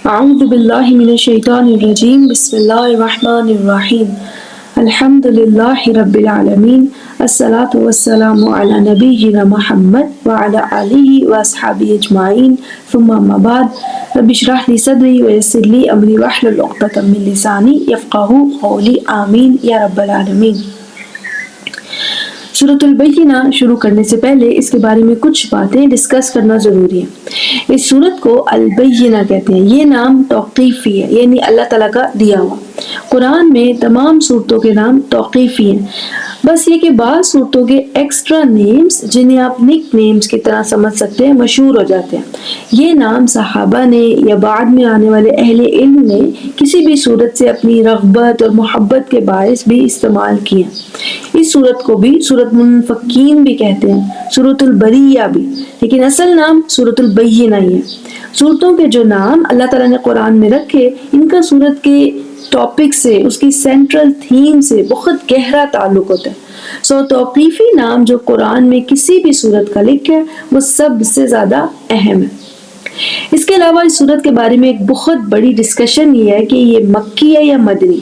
اعوذ باللہ من الشیطان الرجیم بسم اللہ الرحمن الرحیم الحمد للہ رب العالمین الصلاة والسلام علی نبینا محمد وعلی آلہ واصحابہ اجمعین ثم اما بعد رب اشرح لی صدری ویسر لی امری واحلل عقدۃ من لسانی یفقہوا قولی آمین یا رب العالمین۔ سورۃ البینہ شروع کرنے سے پہلے اس کے بارے میں کچھ باتیں ڈسکس کرنا ضروری ہے۔ اس سورت کو البینہ کہتے ہیں۔ یہ نام توقیفی ہے، یعنی اللہ تعالیٰ کا دیا ہوا۔ قرآن میں تمام سورتوں کے نام توقیفی ہیں، بس یہ کہ بعض سورتوں کے ایکسٹرا نیمز جنہیں آپ نک نیمز کی طرح سمجھ سکتے ہیں مشہور ہو جاتے ہیں۔ یہ نام صحابہ نے یا بعد میں آنے والے اہل علم نے کسی بھی صورت سے اپنی رغبت اور محبت کے باعث بھی استعمال کیے۔ اس سورت کو بھی سورۃ منفکین بھی کہتے ہیں، سورۃ البریہ بھی، لیکن اصل نام سورۃ البینہ ہی ہے۔ سورتوں کے جو نام اللہ تعالیٰ نے قرآن میں رکھے، ان کا سورت کے ٹاپک سے، اس کی سینٹرل تھیم سے بہت گہرا تعلق ہوتا ہے۔ توقیفی نام جو قرآن میں کسی بھی سورت کا لکھا ہے وہ سب سے زیادہ اہم ہے۔ اس کے علاوہ اس سورت کے بارے میں ایک بہت بڑی ڈسکشن یہ ہے کہ یہ مکی ہے یا مدنی۔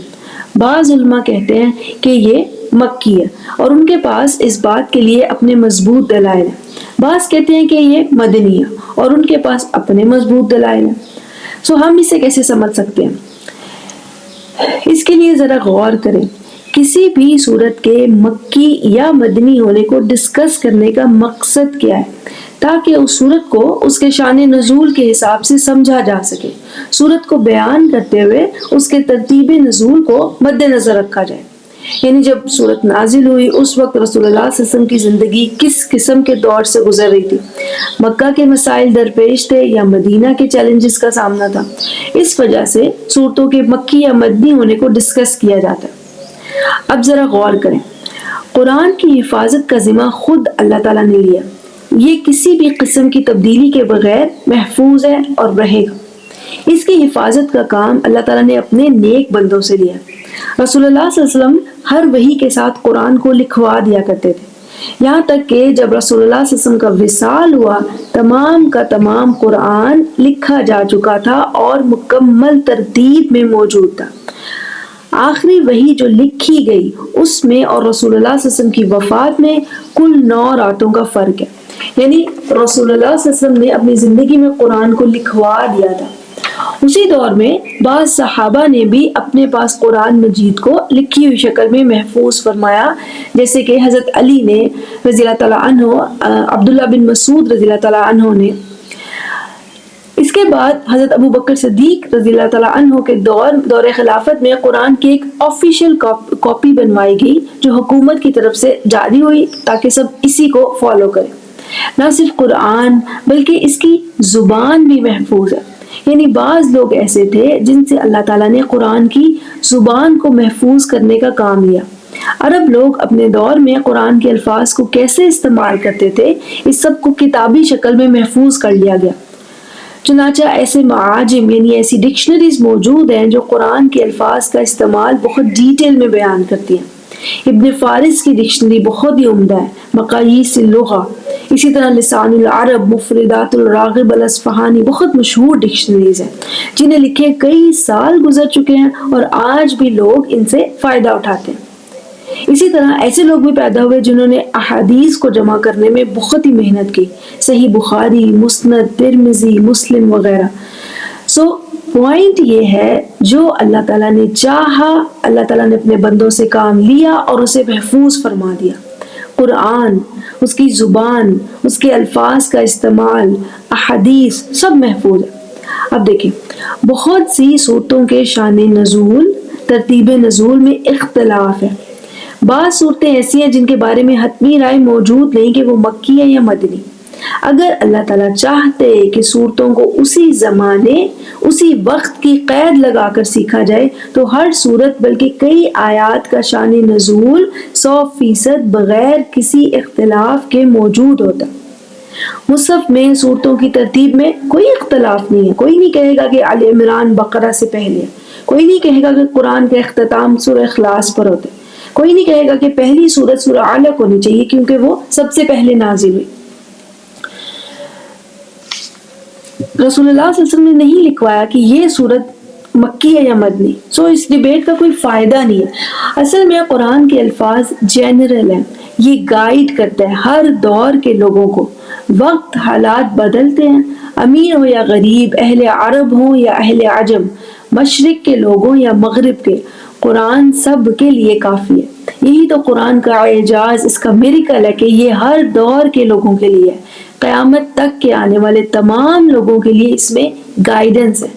بعض علماء کہتے ہیں کہ یہ مکی ہے اور ان کے پاس اس بات کے لیے اپنے مضبوط دلائل ہیں۔ بعض کہتے ہیں کہ یہ مدنی ہے اور ان کے پاس اپنے مضبوط دلائل ہیں۔ ہم اسے کیسے سمجھ سکتے ہیں؟ اس کے لیے ذرا غور کریں۔ کسی بھی صورت کے مکی یا مدنی ہونے کو ڈسکس کرنے کا مقصد کیا ہے؟ تاکہ اس صورت کو اس کے شان نزول کے حساب سے سمجھا جا سکے۔ صورت کو بیان کرتے ہوئے اس کے ترتیب نزول کو مد نظر رکھا جائے، یعنی جب صورت نازل ہوئی اس وقت رسول اللہ صلی اللہ علیہ وسلم کی زندگی کس قسم کے دور سے گزر رہی تھی، مکہ کے مسائل درپیش تھے یا مدینہ کے چیلنجز کا سامنا تھا۔ اس وجہ سے صورتوں کے مکی یا مدنی ہونے کو ڈسکس کیا جاتا ہے۔ اب ذرا غور کریں، قرآن کی حفاظت کا ذمہ خود اللہ تعالیٰ نے لیا۔ یہ کسی بھی قسم کی تبدیلی کے بغیر محفوظ ہے اور رہے گا۔ اس کی حفاظت کا کام اللہ تعالیٰ نے اپنے نیک بندوں سے لیا۔ رسول اللہ صلی اللہ علیہ وسلم ہر وحی کے ساتھ قرآن کو لکھوا دیا کرتے تھے، یہاں تک کہ جب رسول اللہ صلی اللہ علیہ وسلم کا وصال ہوا تمام کا تمام قرآن لکھا جا چکا تھا اور مکمل ترتیب میں موجود تھا۔ آخری وحی جو لکھی گئی اس میں اور رسول اللہ صلی اللہ علیہ وسلم کی وفات میں کل 9 راتوں کا فرق ہے، یعنی رسول اللہ صلی اللہ علیہ وسلم نے اپنی زندگی میں قرآن کو لکھوا دیا تھا۔ اسی دور میں بعض صحابہ نے بھی اپنے پاس قرآن مجید کو لکھی ہوئی شکل میں محفوظ فرمایا، جیسے کہ حضرت علی نے رضی اللہ تعالیٰ عنہ، عبداللہ بن مسعود رضی اللہ تعالیٰ عنہ نے۔ اس کے بعد حضرت ابو بکر صدیق رضی اللہ تعالیٰ عنہ کے دور خلافت میں قرآن کی ایک آفیشیل کاپی بنوائی گئی جو حکومت کی طرف سے جاری ہوئی تاکہ سب اسی کو فالو کریں۔ نہ صرف قرآن بلکہ اس کی زبان بھی محفوظ ہے، یعنی بعض لوگ ایسے تھے جن سے اللہ تعالیٰ نے قرآن کی زبان کو محفوظ کرنے کا کام لیا۔ عرب لوگ اپنے دور میں قرآن کے الفاظ کو کیسے استعمال کرتے تھے، اس سب کو کتابی شکل میں محفوظ کر لیا گیا۔ چنانچہ ایسے معاجم یعنی ایسی ڈکشنریز موجود ہیں جو قرآن کے الفاظ کا استعمال بہت ڈیٹیل میں بیان کرتی ہیں۔ ابن فارس کی ڈکشنری بہت ہی عمدہ ہے، مقاییس اللغہ۔ اسی طرح لسان العرب، مفردات الراغب الاصفہانی بہت مشہور ڈکشنریز ہیں جنہیں لکھے کئی سال گزر چکے ہیں اور آج بھی لوگ ان سے فائدہ اٹھاتے ہیں۔ اسی طرح ایسے لوگ بھی پیدا ہوئے جنہوں نے احادیث کو جمع کرنے میں بہت ہی محنت کی، صحیح بخاری، مسند، ترمذی، مسلم وغیرہ۔ پوائنٹ یہ ہے جو اللہ تعالیٰ نے چاہا، اللہ تعالیٰ نے اپنے بندوں سے کام لیا اور اسے محفوظ فرما دیا۔ قرآن، اس کی زبان، اس کے الفاظ کا استعمال، احادیث سب محفوظ ہے۔ اب دیکھیں، بہت سی صورتوں کے شان نزول، ترتیب نزول میں اختلاف ہے۔ بعض صورتیں ایسی ہیں جن کے بارے میں حتمی رائے موجود نہیں کہ وہ مکی ہے یا مدنی۔ اگر اللہ تعالیٰ چاہتے کہ صورتوں کو اسی زمانے، اسی وقت کی قید لگا کر سیکھا جائے تو ہر صورت بلکہ کئی آیات کا شان نزول 100% بغیر کسی اختلاف کے موجود ہوتا۔ مصحف میں صورتوں کی ترتیب میں کوئی اختلاف نہیں ہے۔ کوئی نہیں کہے گا کہ آل عمران بقرہ سے پہلے ہے، کوئی نہیں کہے گا کہ قرآن کا اختتام سورہ اخلاص پر ہوتا ہے، کوئی نہیں کہے گا کہ پہلی سورت سورہ علق ہونی چاہیے کیونکہ وہ سب سے پہلے نازل ہوئی۔ رسول اللہ صلی اللہ علیہ وسلم نے نہیں لکھوایا کہ یہ صورت مکی ہے یا مدنی. سو اس ڈیبیٹ کا کوئی فائدہ نہیں ہے. اصل میں قرآن کے الفاظ جنرل ہیں, یہ گائیڈ کرتا ہے ہر دور کے لوگوں کو. وقت حالات بدلتے ہیں, امیر ہو یا غریب, اہل عرب ہوں یا اہل عجم, مشرق کے لوگ ہوں یا مغرب کے, قرآن سب کے لیے کافی ہے. یہی تو قرآن کا اعجاز, اس کا میریکل ہے کہ یہ ہر دور کے لوگوں کے لیے ہے. قیامت تک کے آنے والے تمام لوگوں کے لیے اس میں گائیڈنس ہے.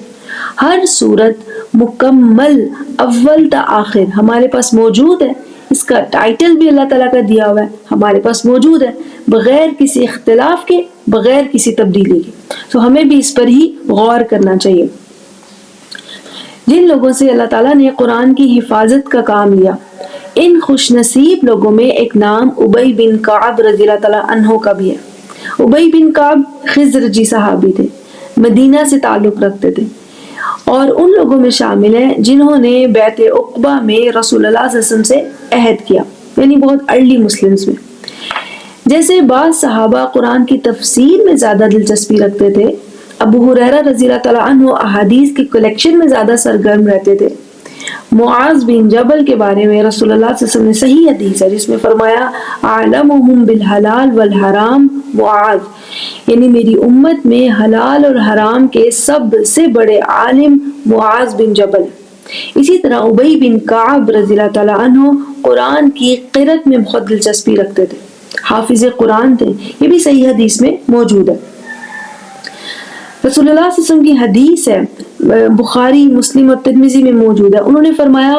ہر صورت مکمل اول تا آخر ہمارے پاس موجود ہے. اس کا ٹائٹل بھی اللہ تعالیٰ کا دیا ہوا ہے, ہمارے پاس موجود ہے, بغیر کسی اختلاف کے, بغیر کسی تبدیلی کے. تو ہمیں بھی اس پر ہی غور کرنا چاہیے. جن لوگوں سے اللہ تعالیٰ نے قرآن کی حفاظت کا کام لیا, ان خوش نصیب لوگوں میں ایک نام ابی بن کعب رضی اللہ تعالیٰ عنہ کا بھی ہے. ابی بن کعب خزرجی صحابی تھے, مدینہ سے تعلق رکھتے تھے, اور ان لوگوں میں شامل ہیں جنہوں نے بیعت عقبہ میں رسول اللہ صلی اللہ علیہ وسلم سے عہد کیا, یعنی بہت ارلی مسلمز میں. جیسے بعض صحابہ قرآن کی تفسیر میں زیادہ دلچسپی رکھتے تھے, ابو ہریرہ رضی اللہ تعالیٰ عنہ احادیث کی کلیکشن میں زیادہ سرگرم رہتے تھے. معاذ بن جبل کے بارے میں رسول اللہ صلی اللہ علیہ وسلم نے صحیح حدیث ہے جس میں فرمایا اعلمہم بالحلال والحرام معاذ, یعنی میری امت میں حلال اور حرام کے سب سے بڑے عالم معاذ بن جبل. اسی طرح ابی بن کعب رضی اللہ تعالیٰ عنہ قرآن کی قرأت میں بہت دلچسپی رکھتے تھے, حافظ قرآن تھے. یہ بھی صحیح حدیث میں موجود ہے. رسول اللہ صلی اللہ علیہ وسلم کی حدیث ہے, بخاری, مسلم اور ترمذی میں موجود ہے. انہوں نے فرمایا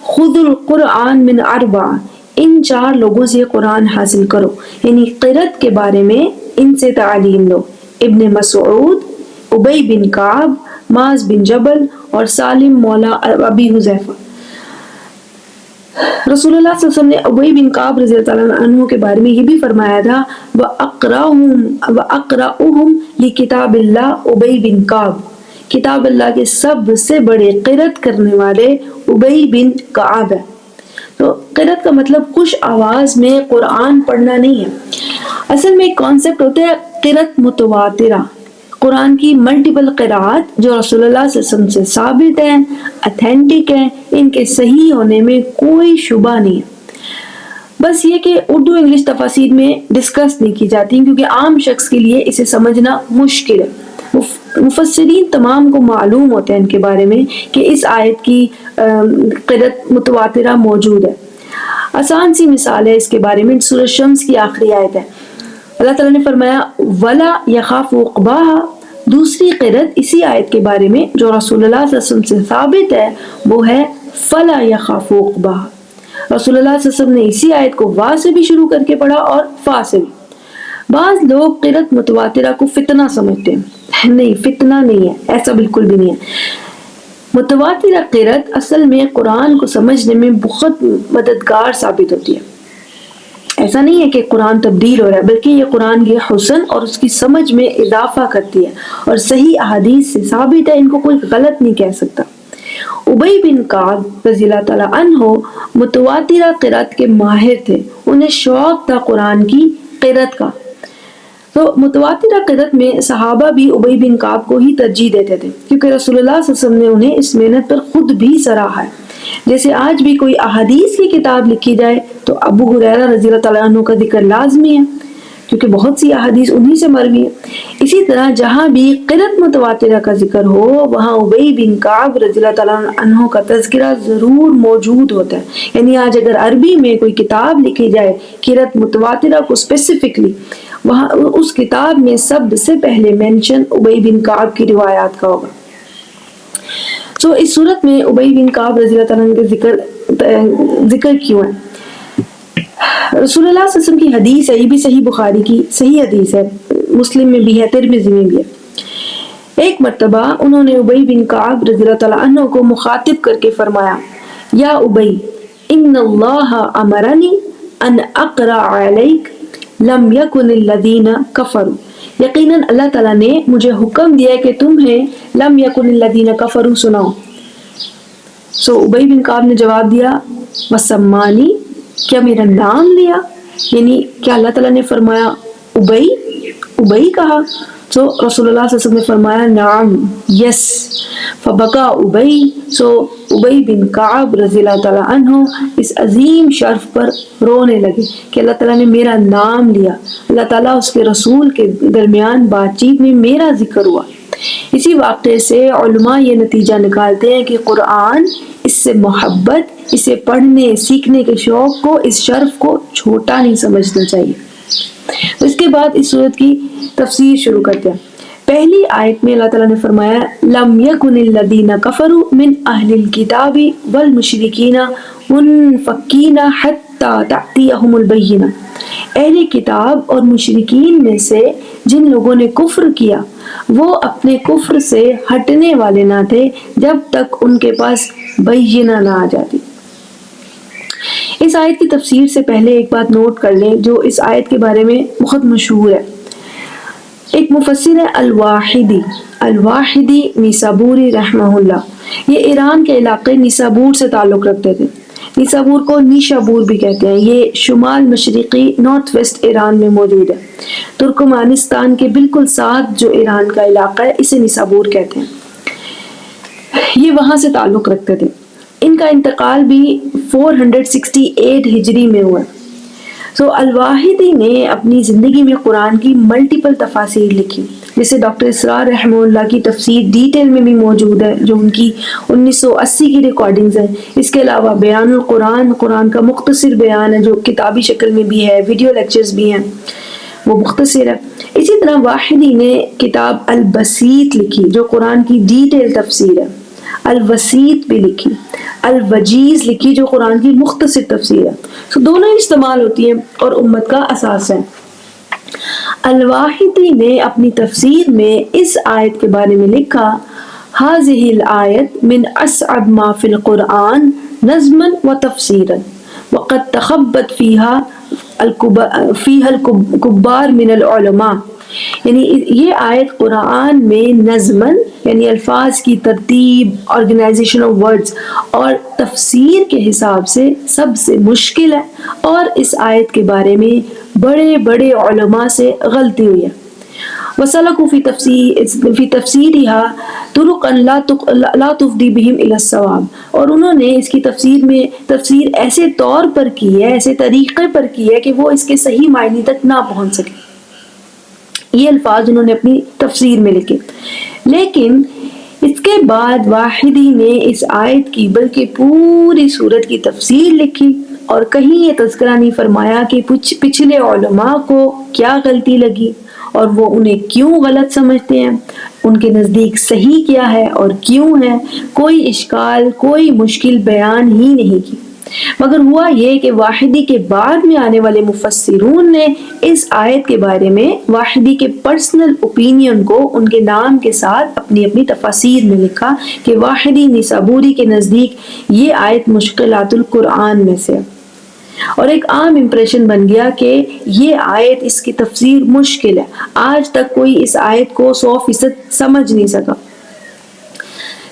خذ القرآن من اربع, ان 4 لوگوں سے قرآن حاصل کرو, یعنی قرأت کے بارے میں ان سے تعلیم لو. ابن مسعود, ابی بن کعب, معاذ بن جبل اور سالم مولا ابی حذیفہ. رسول اللہ صلی اللہ علیہ وسلم نے ابی بن کعب رضی اللہ تعالیٰ عنہ کے بارے میں یہ بھی فرمایا تھا وَأَقْرَأُهُمْ لِكِتَابِ اللَّهِ ابی بن کعب, کتاب اللہ کے سب سے بڑے قرأت کرنے والے ابی بن کعب ہے. تو قرأت کا مطلب خوش آواز میں قرآن پڑھنا نہیں ہے. اصل میں ایک کانسیپٹ ہوتا ہے قرأت متواترہ, قرآن کی ملٹیپل قرآت جو رسول اللہ صلی اللہ علیہ وسلم سے ثابت ہیں, اتھینٹک ہیں, ان کے صحیح ہونے میں کوئی شبہ نہیں ہے. بس یہ کہ اردو انگلش تفاسیر میں ڈسکس نہیں کی جاتی کیونکہ عام شخص کے لیے اسے سمجھنا مشکل ہے. مفسرین تمام کو معلوم ہوتے ہیں ان کے بارے میں کہ اس آیت کی قرأت متواترہ موجود ہے. آسان سی مثال ہے اس کے بارے میں, سورۃ شمس کی آخری آیت ہے. اللہ تعالیٰ نے فرمایا وَلَا يَخَافُ عُقْبَاهَا, دوسری قرأت اسی آیت کے بارے میں جو رسول اللہ صلی اللہ علیہ وسلم سے ثابت ہے وہ ہے فَلَا يَخَافُ عُقْبَاهَا. رسول اللہ صلی اللہ علیہ وسلم نے اسی آیت کو وا سے بھی شروع کر کے پڑھا اور فا سے بھی. بعض لوگ قرأت متواترہ کو فتنہ سمجھتے ہیں. نہیں, فتنہ نہیں ہے, ایسا بالکل بھی نہیں ہے. متواترہ قرأت اصل میں قرآن کو سمجھنے میں بہت مددگار ثابت ہوتی ہے. ایسا نہیں ہے کہ قرآن تبدیل ہو رہا ہے, بلکہ یہ قرآن کے حسن اور اس کی سمجھ میں اضافہ کرتی ہے اور صحیح احادیث سے ثابت ہے, ان کو کوئی غلط نہیں کہہ سکتا. ابی بن کعب رضی اللہ تعالیٰ عنہ متواترہ قرأت کے ماہر تھے, انہیں شوق تھا قرآن کی قرأت کا. تو متواترہ قرأت میں صحابہ بھی ابی بن کعب کو ہی ترجیح دیتے تھے کیونکہ رسول اللہ صلی اللہ علیہ وسلم نے انہیں اس محنت پر خود بھی سراہا ہے. جیسے آج بھی کوئی احادیث کی کتاب لکھی جائے تو ابو ہریرہ رضی اللہ تعالیٰ عنہ کا ذکر لازمی ہے کیونکہ بہت سی احادیث انہی سے مروی ہے. اسی طرح جہاں بھی قرأت متواترہ کا ذکر ہو وہاں ابی بن کعب رضی اللہ تعالیٰ عنہ کا تذکرہ ضرور موجود ہوتا ہے. یعنی آج اگر عربی میں کوئی کتاب لکھی جائے قرأت متواترہ کو اسپیسیفکلی, وہاں اس کتاب میں سب سے پہلے مینشن ابی بن کعب کی روایات کا ہوگا. سو اس صورت میں ابی بن کعب رضی اللہ تعالیٰ عنہ کے ذکر کیوں ہے؟ رسول اللہ صلی اللہ علیہ وسلم کی حدیث ہے, یہ بھی صحیح بخاری کی صحیح حدیث ہے, مسلم میں بھی ہے, ترمذی میں بھی ہے. ایک مرتبہ انہوں نے ابی بن کعب رضی اللہ تعالیٰ عنہ کو مخاطب کر کے فرمایا یا ابی ان اللہ امرنی ان اقرأ علیک لم یکن الذین کفروا, یقیناً اللہ تعالیٰ نے مجھے حکم دیا کہ تمہیں لم یکن الذین کفروا سناؤ. سو ابی بن کعب نے جواب دیا وسمانی, کیا میرا نام لیا, یعنی کیا اللہ تعالیٰ نے فرمایا ابی کہا. So رسول اللہ صلی اللہ علیہ وسلم نے فرمایا نعم یس. فبکا ابی، سو ابی بن کعب رضی اللہ تعالیٰ عنہ اس عظیم شرف پر رونے لگے کہ اللہ تعالیٰ نے میرا نام لیا، اللہ تعالیٰ اس کے رسول کے درمیان بات چیت میں میرا ذکر ہوا. اسی واقعے سے علماء یہ نتیجہ نکالتے ہیں کہ قرآن، اس سے محبت، اسے پڑھنے سیکھنے کے شوق کو، اس شرف کو چھوٹا نہیں سمجھنا چاہیے. تو اس کے بعد اس سورت کی تفسیر شروع کرتے ہیں. پہلی آیت میں اللہ تعالیٰ نے فرمایا لم یکن الذین کفروا من اہل الکتاب والمشرکین منفکین حتی تأتیہم البینہ. اہل کتاب اور مشرکین میں سے جن لوگوں نے کفر کیا وہ اپنے کفر سے ہٹنے والے نہ تھے جب تک ان کے پاس بینہ نہ آ جاتی. اس آیت کی تفسیر سے پہلے ایک بات نوٹ کر لیں جو اس آیت کے بارے میں بہت مشہور ہے. ایک مفسر ہے الواحدی نیسابوری رحمہ اللہ. یہ ایران کے علاقے نیسابور سے تعلق رکھتے تھے. نیسابور کو نیشابور بھی کہتے ہیں. یہ شمال مشرقی نارتھ ویسٹ ایران میں موجود ہے. ترکمانستان کے بالکل ساتھ جو ایران کا علاقہ ہے اسے نیسابور کہتے ہیں. یہ وہاں سے تعلق رکھتے تھے. ان کا انتقال بھی 468 ہجری میں ہوا. الواحدی نے اپنی زندگی میں قرآن کی ملٹیپل تفاسیر لکھی، جیسے ڈاکٹر اسرار رحمہ اللہ کی تفسیر ڈیٹیل میں بھی موجود ہے جو ان کی 1980 کی ریکارڈنگز ہیں. اس کے علاوہ بیان القرآن، قرآن کا مختصر بیان ہے جو کتابی شکل میں بھی ہے، ویڈیو لیکچرز بھی ہیں، وہ مختصر ہے. اسی طرح واحدی نے کتاب البسیط لکھی جو قرآن کی ڈیٹیل تفسیر ہے. الوسیط بھی لکھی. الوجیز لکھی جو قرآن کی مختصر تفسیر ہے. دونوں استعمال ہوتی ہیں اور امت کا اساس ہے. الواحدی نے اپنی تفسیر میں اس آیت کے بارے میں لکھا هذه الآیت من اصعب ما فی القرآن نظما و تفسیرا وقد تخبط فیها الکبار من العلماء. یعنی یہ آیت قرآن میں نظمن یعنی الفاظ کی ترتیب، آرگنائزیشن آف ورڈز اور تفسیر کے حساب سے سب سے مشکل ہے، اور اس آیت کے بارے میں بڑے بڑے علماء سے غلطی ہوئی ہے. وَسَلَكُوا فِي تَفْسِيرِهَا طُرُقًا لَا تُفْضِي بِهِمْ إِلَى الصَّوَابِ. اور انہوں نے اس کی تفسیر ایسے طور پر کی ہے، ایسے طریقے پر کی ہے کہ وہ اس کے صحیح معنی تک نہ پہنچ سکے. یہ الفاظ انہوں نے اپنی تفسیر میں لکھے. لیکن اس کے بعد واحدی نے اس آیت کی بلکہ پوری سورت کی تفسیر لکھی، اور کہیں یہ تذکرہ نہیں فرمایا کہ پچھلے علماء کو کیا غلطی لگی اور وہ انہیں کیوں غلط سمجھتے ہیں، ان کے نزدیک صحیح کیا ہے اور کیوں ہے. کوئی اشکال، کوئی مشکل بیان ہی نہیں کی. مگر ہوا یہ کہ واحدی کے بعد میں آنے والے مفسرون نے اس آیت کے بارے میں واحدی کے پرسنل اوپینین کو ان کے نام کے ساتھ اپنی اپنی تفاسیر میں لکھا کہ واحدی نیسابوری کے نزدیک یہ آیت مشکلات القرآن میں سے. اور ایک عام امپریشن بن گیا کہ یہ آیت، اس کی تفسیر مشکل ہے. آج تک کوئی اس آیت کو 100% سمجھ نہیں سکا.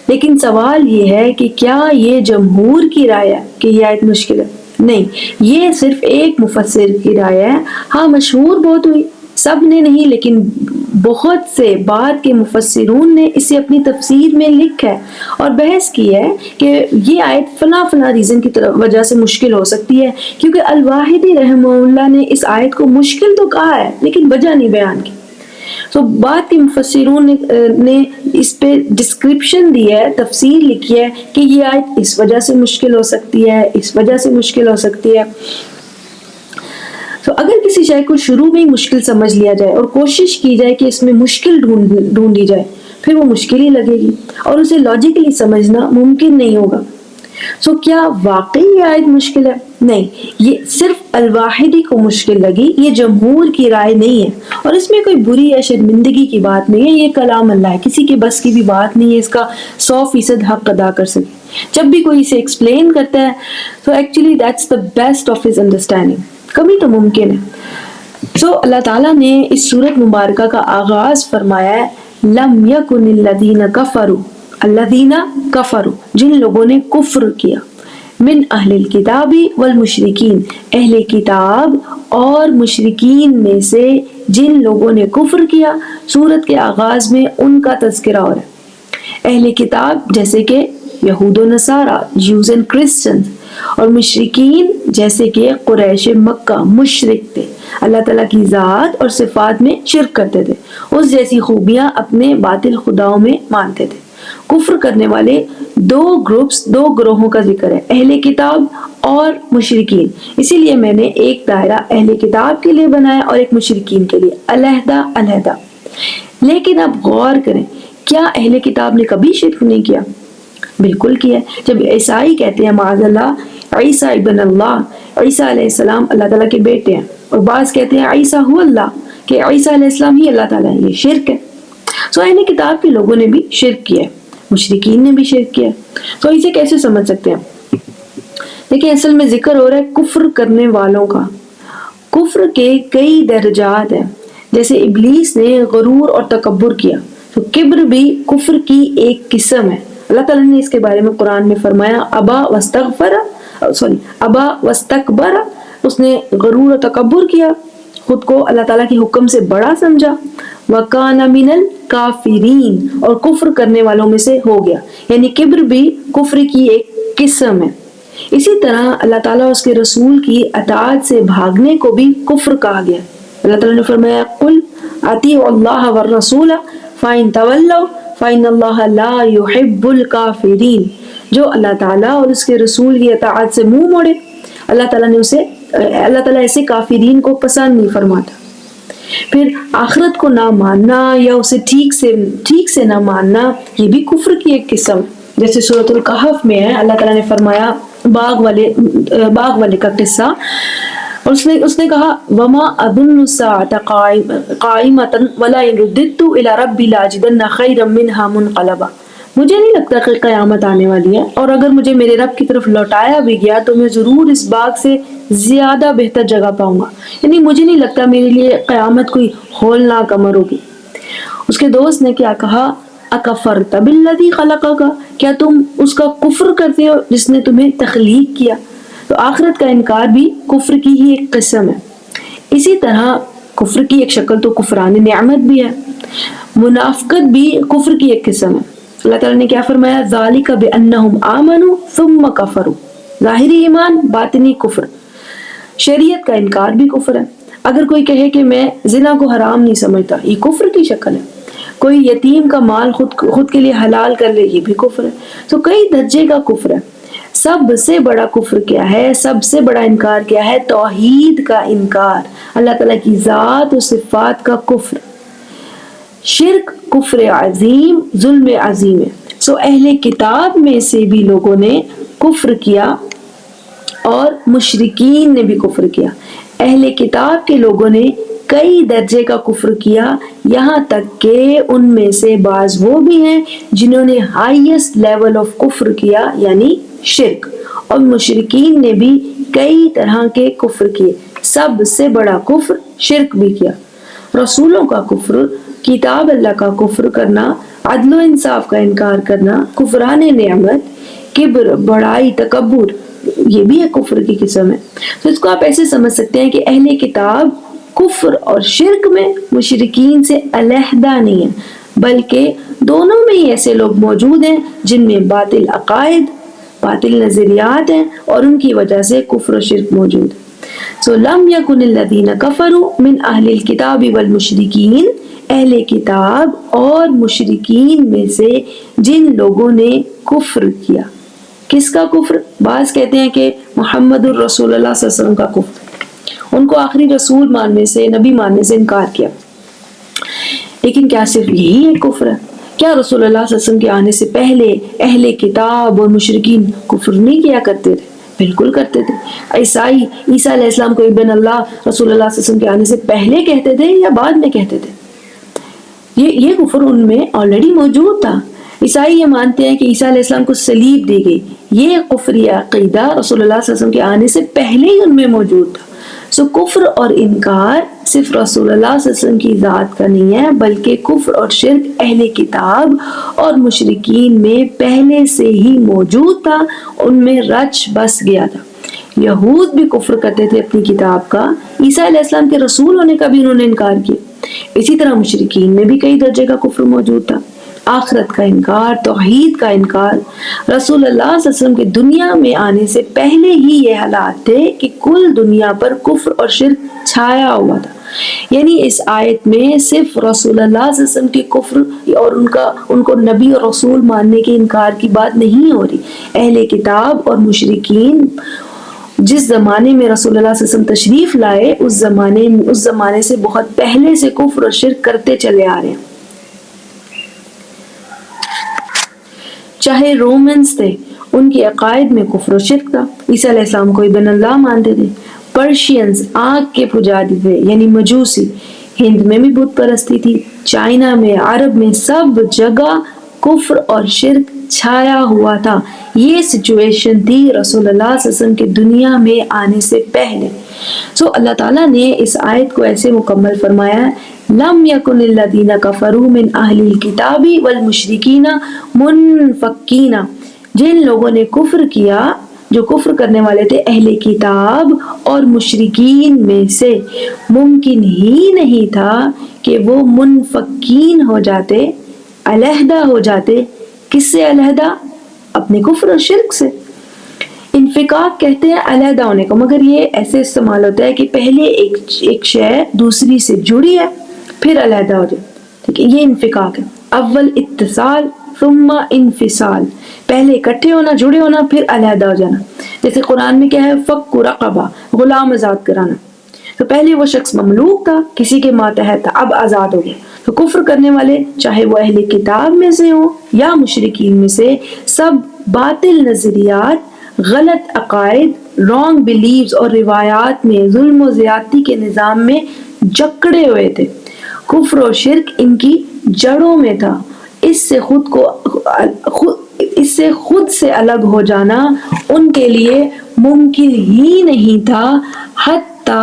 لیکن سوال یہ ہے کہ کیا یہ جمہور کی رائے ہے کہ یہ آیت مشکل ہے؟ نہیں، یہ صرف ایک مفسر کی رائے ہے. ہاں مشہور بہت ہوئی، سب نے نہیں، لیکن بہت سے بعد کے مفسرون نے اسے اپنی تفسیر میں لکھا ہے اور بحث کی ہے کہ یہ آیت فلاں فلاں ریزن کی وجہ سے مشکل ہو سکتی ہے. کیونکہ الواحدی رحمہ اللہ نے اس آیت کو مشکل تو کہا ہے لیکن وجہ نہیں بیان کی. بعد کے مفسرون نے اس پہ ڈسکرپشن دی ہے، تفسیر لکھی ہے کہ یہ آیت اس وجہ سے مشکل ہو سکتی ہے، اس وجہ سے مشکل ہو سکتی ہے. اگر کسی شے کو شروع میں ہی مشکل سمجھ لیا جائے اور کوشش کی جائے کہ اس میں مشکل ڈھونڈی جائے، پھر وہ مشکل ہی لگے گی اور اسے لاجیکلی سمجھنا ممکن نہیں ہوگا. کیا واقعی یہ آیت مشکل ہے؟ نہیں، یہ صرف الواحدی کو مشکل لگی، یہ جمہور کی رائے نہیں ہے. اور اس میں کوئی بری یا شرمندگی کی بات نہیں ہے. یہ کلام اللہ ہے، کسی کے بس کی بھی بات نہیں ہے اس کا 100% حق ادا کر سکے. جب بھی کوئی اسے ایکسپلین کرتا ہے تو actually that's the best of his understanding. کمی تو ممکن ہے. اللہ تعالیٰ نے اس سورت مبارکہ کا آغاز فرمایا ہے لم یکن الذین کفروا، الذین کفروا، جن لوگوں نے کفر کیا، من اہل الکتاب والمشرکین، اہل کتاب اور مشرکین میں سے جن لوگوں نے کفر کیا، سورت کے آغاز میں ان کا تذکرہ ہو رہا ہے۔ اہل کتاب جیسے کہ یہود و نصارہ، جیوز اینڈ کرسچنز، اور مشرکین جیسے کہ قریش مکہ مشرک تھے، اللہ تعالیٰ کی ذات اور صفات میں شرک کرتے تھے، اس جیسی خوبیاں اپنے باطل خداؤں میں مانتے تھے۔ کفر کرنے والے دو گروہوں کا ذکر ہے، اہل کتاب اور مشرکین۔ اسی لیے میں نے ایک دائرہ اہل کتاب کے لیے بنایا اور ایک مشرکین کے لیے، علیحدہ علیحدہ۔ لیکن اب غور کریں، کیا اہل کتاب نے کبھی شرک نہیں کیا؟ بالکل کیا۔ جب عیسائی کہتے ہیں معاذ اللہ عیسیٰ ابن اللہ، عیسیٰ علیہ السلام اللہ تعالیٰ کے بیٹے ہیں، اور بعض کہتے ہیں عیسیٰ هو اللہ، کہ عیسیٰ علیہ السلام ہی اللہ تعالیٰ ہے، یہ شرک ہے۔ سو اہل کتاب کے لوگوں نے بھی شرک کیا ہے، مشرکین نے بھی شرک کیا ہے۔ تو اسے کیسے سمجھ سکتے ہیں؟ دیکھیں، اصل میں ذکر ہو رہا ہے کفر کرنے والوں کا۔ کفر کے کئی درجات ہیں، جیسے ابلیس نے غرور اور تکبر کیا، تو کبر بھی کفر کی ایک قسم ہے۔ اللہ تعالیٰ نے اس کے بارے میں قرآن میں فرمایا ابا واستکبر، اس نے غرور و تکبر کیا، خود کو اللہ تعالیٰ کے حکم سے بڑا سمجھا، وَكَانَ مِنَ الْكَافِرِينَ، اور کفر کرنے والوں میں سے ہو گیا۔ یعنی کبر بھی کفر کی ایک قسم ہے۔ اسی طرح اللہ تعالیٰ اور اس کے رسول کی اطاعت سے بھاگنے کو بھی کفر کہا گیا۔ اللہ تعالیٰ نے فرمایا قُلْ اطیعوا اللہ والرسول فَإِن تَوَلَّوْا فَإِنَّ اللَّهَ لَا يُحِبُّ الْكَافِرِينَ، جو اللہ تعالیٰ اور اس کے رسول کی اطاعت سے منہ موڑے، اللہ تعالیٰ ایسے کافرین کو پسند نہیں فرماتا۔ پھر آخرت کو نہ ماننا یا اسے ٹھیک سے نہ ماننا، یہ بھی کفر کی ایک قسم، جیسے سورۃ الکہف میں ہے، اللہ تعالیٰ نے فرمایا باغ والے کا قصہ، اور اس نے کہا وما اظن الساعة قائمة ولئن رددت الى ربي لاجدن خيرا منها منقلبا، مجھے نہیں لگتا کہ قیامت آنے والی ہے، اور اگر مجھے میرے رب کی طرف لوٹایا بھی گیا تو میں ضرور اس باغ سے زیادہ بہتر جگہ پاؤں گا۔ یعنی مجھے نہیں لگتا میرے لیے قیامت کوئی ہولناک امر ہوگی۔ اس کے دوست نے کیا کہا، اکفرت بالذی خلقک، کیا تم اس کا کفر کرتے ہو جس نے تمہیں تخلیق کیا؟ تو آخرت کا انکار بھی کفر کی ہی ایک قسم ہے۔ اسی طرح کفر کی ایک شکل تو کفران نعمت بھی ہے۔ منافقت بھی کفر کی ایک قسم ہے۔ اللہ تعالیٰ نے کیا فرمایا، ذالک بانہم آمنوا ثم کفروا، ظاہری ایمان باطنی کفر۔ شریعت کا انکار بھی کفر ہے۔ اگر کوئی کہے کہ میں زنا کو حرام نہیں سمجھتا، یہ کفر کی شکل ہے۔ کوئی یتیم کا مال خود کے لیے حلال کر لے، یہ بھی کفر ہے۔ تو کئی درجے کا کفر ہے۔ سب سے بڑا کفر کیا ہے؟ سب سے بڑا انکار کیا ہے؟ توحید کا انکار، اللہ تعالیٰ کی ذات و صفات کا کفر۔ شرک کفر عظیم، ظلم عظیم ہے۔ سو اہل کتاب میں سے بھی لوگوں نے کفر کیا اور مشرکین نے بھی کفر کیا۔ اہل کتاب کے لوگوں نے کئی درجے کا کفر کیا، یہاں تک کہ ان میں سے بعض وہ بھی ہیں جنہوں نے ہائیسٹ لیول آف کفر کیا، یعنی شرک، اور مشرکین نے بھی کئی طرح کے کفر کیے۔ سب سے بڑا کفر شرک بھی کیا۔ رسولوں کا کفر، کتاب اللہ کا کفر کرنا، عدل و انصاف کا انکار کرنا، کفران نعمت، کبر، بڑائی، تکبر، یہ بھی ایک کفر کی قسم ہے۔ تو اس کو آپ ایسے سمجھ سکتے ہیں کہ اہل کتاب کفر اور شرک میں مشرکین سے علیحدہ نہیں ہیں، بلکہ دونوں میں ہی ایسے لوگ موجود ہیں جن میں باطل عقائد، باطل نظریات ہیں، اور ان کی وجہ سے کفر و شرک موجود ہے۔ سو لم یکن الذین کفروا من اہل الکتاب والمشرکین، اہل کتاب اور مشرکین میں سے جن لوگوں نے کفر کیا۔ کس کا کفر؟ بعض کہتے ہیں کہ محمد الرسول اللہ صلی اللہ علیہ وسلم کا کفر، ان کو آخری رسول ماننے سے، نبی ماننے سے انکار کیا۔ لیکن کیا صرف یہی ایک کفر ہے؟ کیا رسول اللہ صلی اللہ علیہ وسلم کے آنے سے پہلے اہل کتاب اور مشرکین کفر نہیں کیا کرتے تھے؟ بالکل کرتے تھے۔ عیسائی عیسیٰ علیہ السلام کو ابن اللہ رسول اللہ صلی اللہ علیہ وسلم کے آنے سے پہلے کہتے تھے یا بعد میں کہتے تھے؟ یہ کفر ان میں آلریڈی موجود تھا۔ عیسائی یہ مانتے ہیں کہ عیسیٰ علیہ السلام کو صلیب دی گئی، یہ کفری عقیدہ رسول اللہ صلی اللہ علیہ وسلم کے آنے سے پہلے ہی ان میں موجود تھا۔ سو کفر اور انکار صرف رسول اللہ صلی اللہ علیہ وسلم کی ذات کا نہیں ہے، بلکہ کفر اور شرک اہل کتاب اور مشرکین میں پہلے سے ہی موجود تھا، ان میں رچ بس گیا تھا۔ یہود بھی کفر کرتے تھے اپنی کتاب کا، عیسیٰ علیہ السلام کے رسول ہونے کا بھی انہوں نے انکار کیا۔ اسی طرح مشرکین میں بھی کئی درجے کا کفر موجود تھا، آخرت کا انکار، توحید کا انکار۔ رسول اللہ صلی اللہ علیہ وسلم کے دنیا میں آنے سے پہلے ہی یہ حالات تھے کہ کل دنیا پر کفر اور شرک چھایا ہوا تھا۔ یعنی اس آیت میں صرف رسول اللہ صلی اللہ علیہ وسلم کی کفر اور ان کو نبی اور رسول ماننے کے انکار کی بات نہیں ہو رہی۔ اہل کتاب اور مشرکین جس زمانے میں رسول اللہ صلی اللہ علیہ وسلم تشریف لائے اس زمانے سے بہت پہلے سے کفر اور شرک کرتے چلے آ رہے ہیں۔ چاہے رومنز تھے، ان کے عقائد میں کفر و شرک تھا، عیسیٰ علیہ السلام کو ابن اللہ مانتے تھے۔ پرشینز آنکھ کے پجاری تھے یعنی مجوسی، ہند میں بھی بت پرستی تھی، چائنا میں، عرب میں، سب جگہ کفر اور شرک چھایا ہوا تھا۔ یہ سچویشن تھی رسول اللہ صلی اللہ علیہ وسلم کے دنیا میں آنے سے پہلے۔ اللہ تعالیٰ نے اس آیت کو ایسے مکمل فرمایا، لم یکن الذین کفروا من اہل الکتاب والمشرکین منفکین، جن لوگوں نے کفر کیا، جو کفر کرنے والے تھے اہل کتاب اور مشرکین میں سے، ممکن ہی نہیں تھا کہ وہ منفکین ہو جاتے، علیحدہ ہو جاتے۔ کس سے علیحدہ؟ اپنے کفر اور شرک سے۔ انفکاک کہتے ہیں علیحدہ ہونے کو، مگر یہ ایسے استعمال ہوتا ہے کہ پہلے ایک شے دوسری سے جڑی ہے پھر علیحدہ ہو جائے، ٹھیک ہے، یہ انفکاک ہے۔ اول اتصال ثم انفصال، پہلے اکٹھے ہونا، جڑے ہونا، پھر علیحدہ ہو جانا۔ جیسے قرآن میں کیا ہے، فک رقبہ، غلام آزاد کرانا۔ تو پہلے وہ شخص مملوک تھا، کسی کے ماتحت تھا، اب آزاد ہو گیا۔ تو کفر کرنے والے چاہے وہ اہل کتاب میں سے ہوں یا مشرکین میں سے، سب باطل نظریات، غلط عقائد، رانگ بلیفز اور روایات میں، ظلم و زیادتی کے نظام میں جکڑے ہوئے تھے۔ کفر و شرک ان کی جڑوں میں تھا۔ اس سے خود سے الگ ہو جانا ان کے لیے ممکن ہی نہیں تھا، حتی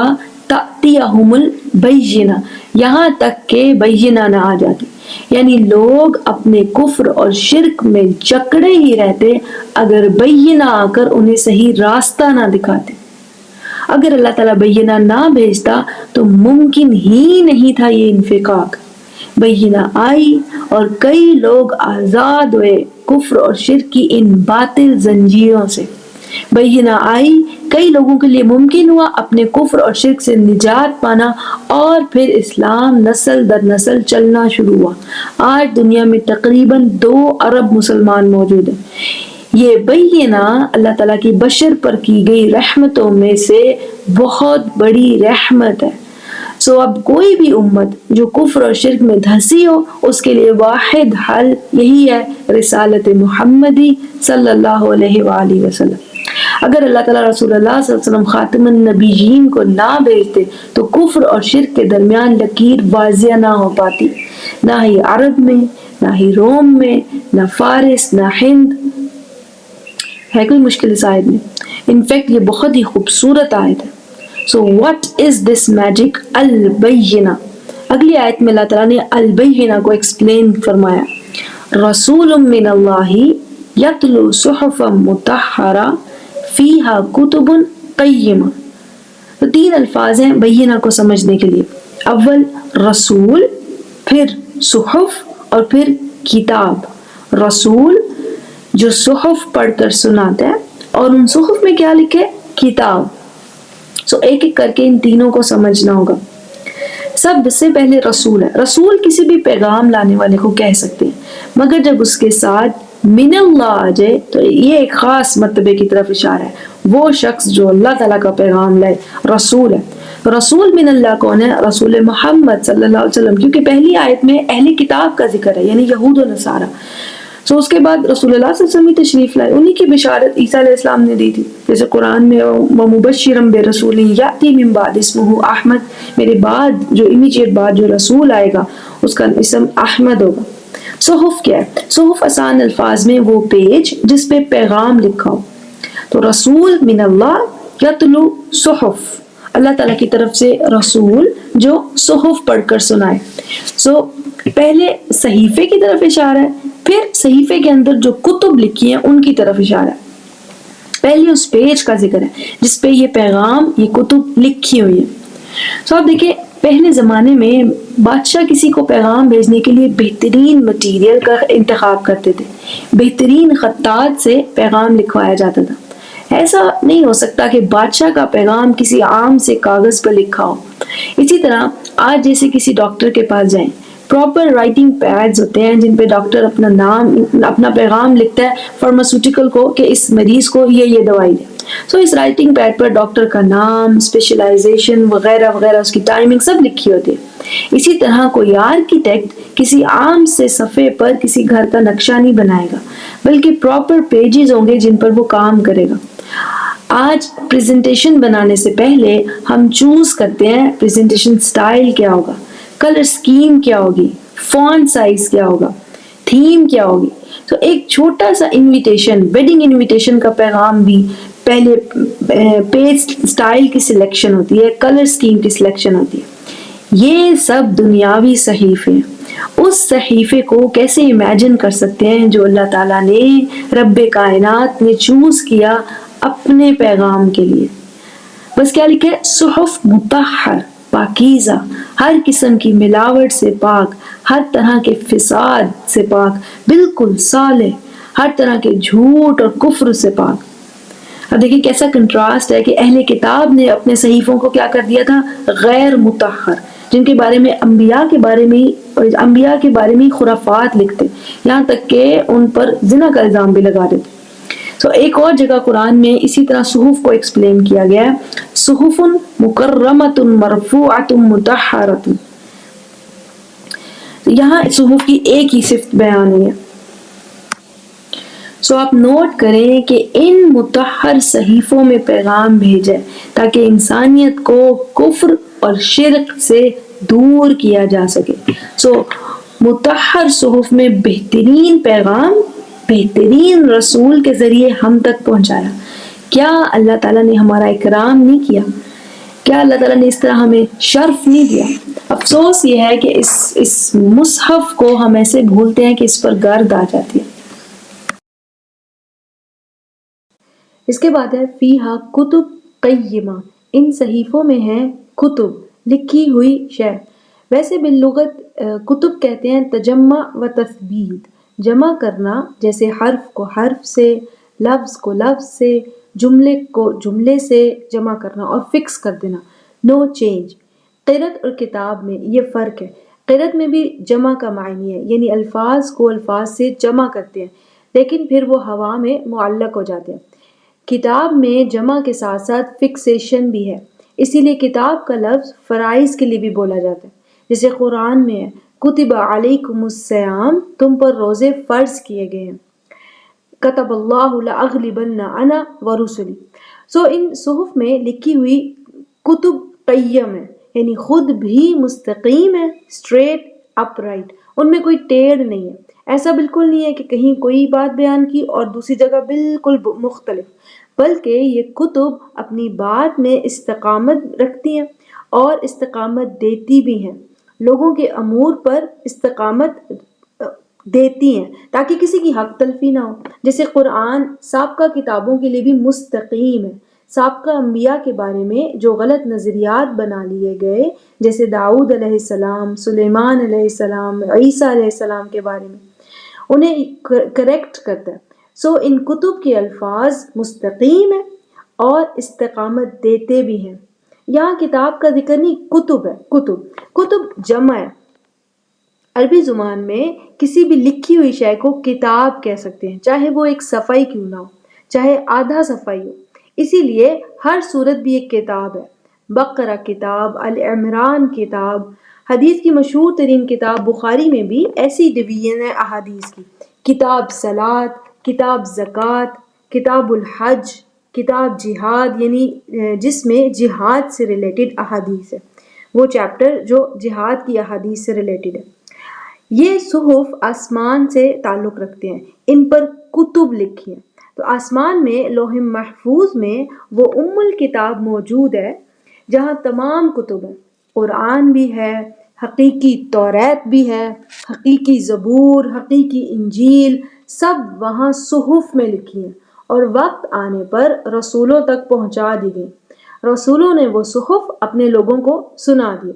تأتیہم البینہ، یہاں تک کہ بینہ نہ آ جاتی۔ یعنی لوگ اپنے کفر اور شرک میں جکڑے ہی رہتے اگر بینہ آ کر انہیں صحیح راستہ نہ دکھاتے۔ اگر اللہ تعالیٰ بینہ نہ بھیجتا تو ممکن ہی نہیں تھا یہ انفکاک۔ بینہ آئی اور کئی لوگ آزاد ہوئے کفر اور شرک کی ان باطل زنجیروں سے۔ بینہ آئی، کئی لوگوں کے لیے ممکن ہوا اپنے کفر اور شرک سے نجات پانا، اور پھر اسلام نسل در نسل چلنا شروع ہوا۔ آج دنیا میں تقریباً 2 ارب مسلمان موجود ہیں۔ یہ بینہ اللہ تعالیٰ کی بشر پر کی گئی رحمتوں میں سے بہت بڑی رحمت ہے۔ اب کوئی بھی امت جو کفر اور شرک میں دھسی ہو، اس کے لیے واحد حل یہی ہے، رسالت محمدی صلی اللہ علیہ وآلہ وسلم۔ اگر اللہ تعالیٰ رسول اللہ صلی اللہ علیہ وسلم خاتم النبیین کو نہ بھیجتے تو کفر اور شرک کے درمیان لکیر واضح نہ ہو پاتی، نہ ہی عرب میں، نہ ہی روم میں، نہ فارس، نہ ہند۔ ہے کوئی مشکل اس آیت میں؟ انفیکٹ یہ بہت ہی خوبصورت آیت ہے۔ So what is this magic البینہ؟ اگلی آیت میں اللہ تعالیٰ نے البینہ کو ایکسپلین فرمایا، رسول من اللہ یتلو صحفا مطہرہ فیہا کتب قیمہ۔ تو 3 الفاظ ہیں بینہ کو سمجھنے کے لیے، اول رسول، پھر صحف، اور پھر کتاب۔ رسول جو صحف پڑھ کر سناتا ہے، اور ان صحف میں کیا لکھے؟ کتاب۔ ایک ایک کر کے ان تینوں کو سمجھنا ہوگا۔ سب سے پہلے رسول ہے۔ رسول کسی بھی پیغام لانے والے کو کہہ سکتے ہیں، مگر جب اس کے ساتھ من اللہ آ جائے تو یہ ایک خاص مرتبے کی طرف اشارہ ہے۔ وہ شخص جو اللہ تعالیٰ کا پیغام لائے رسول ہے۔ رسول من اللہ کون ہے؟ رسول محمد صلی اللہ علیہ وسلم، کیونکہ پہلی آیت میں اہل کتاب کا ذکر ہے، یعنی یہود و نصارہ۔ اس کے بعد رسول اللہ صلی اللہ علیہ وسلم تشریف لائے، انہی کی بشارت عیسیٰ علیہ السلام نے دی تھی، جیسے قرآن میں وَمُبَشِّرًا بِرَسُولٍ يَأْتِي مِن بَعْدِ اسْمُهُ احمد، میرے بعد جو امیجیٹ بعد جو رسول آئے گا اس کا اسم احمد ہوگا۔ صحف کیا ہے؟ صحف آسان الفاظ میں وہ پیج جس پہ پیغام لکھا ہو۔ تو رسول من اللہ یتلو صحف، اللہ تعالیٰ کی طرف سے رسول جو صحف پڑھ کر سنائے۔ پہلے صحیفے کی طرف اشارہ ہے، پھر صحیفے کے اندر جو کتب لکھی ہیں ان کی طرف اشارہ ہے۔ پہلے اس پیج کا ذکر ہے جس پہ یہ پیغام، یہ کتب لکھی ہوئی ہے. تو آپ دیکھیں پہلے زمانے میں بادشاہ کسی کو پیغام بھیجنے کے لیے بہترین مٹیریل کا انتخاب کرتے تھے، بہترین خطاط سے پیغام لکھوایا جاتا تھا. ایسا نہیں ہو سکتا کہ بادشاہ کا پیغام کسی عام سے کاغذ پر لکھا ہو. اسی طرح آج جیسے کسی ڈاکٹر کے پاس جائیں، پراپر رائٹنگ پیڈز ہوتے ہیں جن پہ ڈاکٹر اپنا نام، اپنا پیغام لکھتا ہے فارماسیوٹیکل کو کہ اس مریض کو یہ دوائی دے. سو اس رائٹنگ پیڈ پر ڈاکٹر کا نام، اسپیشلائزیشن وغیرہ وغیرہ، اس کی ٹائمنگ سب لکھی ہوتی ہے. اسی طرح کوئی آرکیٹیکٹ کسی عام سے صفحے پر کسی گھر کا نقشہ نہیں بنائے گا، بلکہ پراپر پیجز ہوں گے جن پر وہ کام کرے گا. آج پریزنٹیشن بنانے سے پہلے ہم چوز کرتے ہیں پریزنٹیشن سٹائل کیا ہوگا، کلر سکیم کیا ہوگی، فونٹ سائز کیا ہوگا، تھیم کیا ہوگی. تو ایک چھوٹا سا انویٹیشن، ویڈنگ انویٹیشن کا پیغام بھی پہلے پیج سٹائل کی سلیکشن ہوتی ہے، کلر سکیم کی سلیکشن ہوتی ہے. یہ سب دنیاوی صحیفے ہیں. اس صحیفے کو کیسے امیجن کر سکتے ہیں جو اللہ تعالیٰ نے، رب کائنات نے چوز کیا اپنے پیغام کے لیے. بس کیا لکھے؟ صحف مطہر، پاکیزہ، ہر قسم کی ملاوٹ سے پاک، ہر طرح کے فساد سے پاک، بالکل صالح، ہر طرح کے جھوٹ اور کفر سے پاک. اب دیکھیں کیسا کنٹراسٹ ہے کہ اہل کتاب نے اپنے صحیفوں کو کیا کر دیا تھا؟ غیر مطہر، جن کے بارے میں انبیاء کے بارے میں خرافات لکھتے، یہاں تک کہ ان پر زنا کا الزام بھی لگا دیتے. تو ایک اور جگہ قرآن میں اسی طرح صحف کو ایکسپلین کیا گیا ہے، صحف مکرمۃ مرفوعۃ مطہرۃ. یہاں صحف کی ایک ہی صفت بیان ہوئی ہے. سو آپ نوٹ کریں کہ ان مطہر صحیفوں میں پیغام بھیجے تاکہ انسانیت کو کفر اور شرک سے دور کیا جا سکے. سو مطہر صحف میں بہترین پیغام بہترین رسول کے ذریعے ہم تک پہنچایا. کیا اللہ تعالیٰ نے ہمارا اکرام نہیں کیا؟ کیا اللہ تعالیٰ نے اس طرح ہمیں شرف نہیں دیا؟ افسوس یہ ہے کہ اس مصحف کو ہم ایسے بھولتے ہیں کہ اس پر گرد آ جاتی ہے. اس کے بعد ہے فیہا کتب قیمہ، ان صحیفوں میں ہیں کتب، لکھی ہوئی شے. ویسے باللغت کتب کہتے ہیں تجمع و تثبیت، جمع کرنا، جیسے حرف کو حرف سے، لفظ کو لفظ سے، جملے کو جملے سے جمع کرنا اور فکس کر دینا، نو چینج. قرأت اور کتاب میں یہ فرق ہے. قرأت میں بھی جمع کا معنی ہے، یعنی الفاظ کو الفاظ سے جمع کرتے ہیں لیکن پھر وہ ہوا میں معلق ہو جاتے ہیں. کتاب میں جمع کے ساتھ ساتھ فکسیشن بھی ہے، اسی لیے کتاب کا لفظ فرائض کے لیے بھی بولا جاتا ہے. جیسے قرآن میں ہے کتب علیکم الصیام، تم پر روزے فرض کیے گئے ہیں. کتب اللہ لأغلبن انا ورسلی. سو ان صحف میں لکھی ہوئی کتب قیم ہے، یعنی خود بھی مستقیم ہے، اسٹریٹ اپ رائٹ، ان میں کوئی ٹیڑھ نہیں ہے. ایسا بالکل نہیں ہے کہ کہیں کوئی بات بیان کی اور دوسری جگہ بالکل مختلف، بلکہ یہ کتب اپنی بات میں استقامت رکھتی ہیں اور استقامت دیتی بھی ہیں، لوگوں کے امور پر استقامت دیتی ہیں تاکہ کسی کی حق تلفی نہ ہو. جیسے قرآن سابقہ کتابوں کے لیے بھی مستقیم ہے. سابقہ انبیاء کے بارے میں جو غلط نظریات بنا لیے گئے، جیسے داؤد علیہ السلام، سلیمان علیہ السلام، عیسیٰ علیہ السلام کے بارے میں، انہیں کریکٹ کرتا ہے. سو ان کتب کے الفاظ مستقیم ہیں اور استقامت دیتے بھی ہیں. یہاں کتاب کا ذکر نہیں، کتب ہے. کتب جمع ہے. عربی زبان میں کسی بھی لکھی ہوئی شے کو کتاب کہہ سکتے ہیں، چاہے وہ ایک صفحہ ہی کیوں نہ ہو، چاہے آدھا صفحہ ہی ہو. اسی لیے ہر سورت بھی ایک کتاب ہے. بقرہ کتاب، العمران کتاب. حدیث کی مشہور ترین کتاب بخاری میں بھی ایسی ڈویژن ہے احادیث کی. کتاب صلاۃ، کتاب زکوٰۃ، کتاب الحج، کتاب جہاد، یعنی جس میں جہاد سے ریلیٹڈ احادیث ہے، وہ چیپٹر جو جہاد کی احادیث سے ریلیٹڈ ہے. یہ صحف آسمان سے تعلق رکھتے ہیں، ان پر کتب لکھی ہیں. تو آسمان میں لوح محفوظ میں وہ الکتاب موجود ہے جہاں تمام کتب ہیں. قرآن بھی ہے، حقیقی توریت بھی ہے، حقیقی زبور، حقیقی انجیل، سب وہاں صحف میں لکھی ہیں اور وقت آنے پر رسولوں تک پہنچا دی گئی. رسولوں نے وہ صحف اپنے لوگوں کو سنا دی.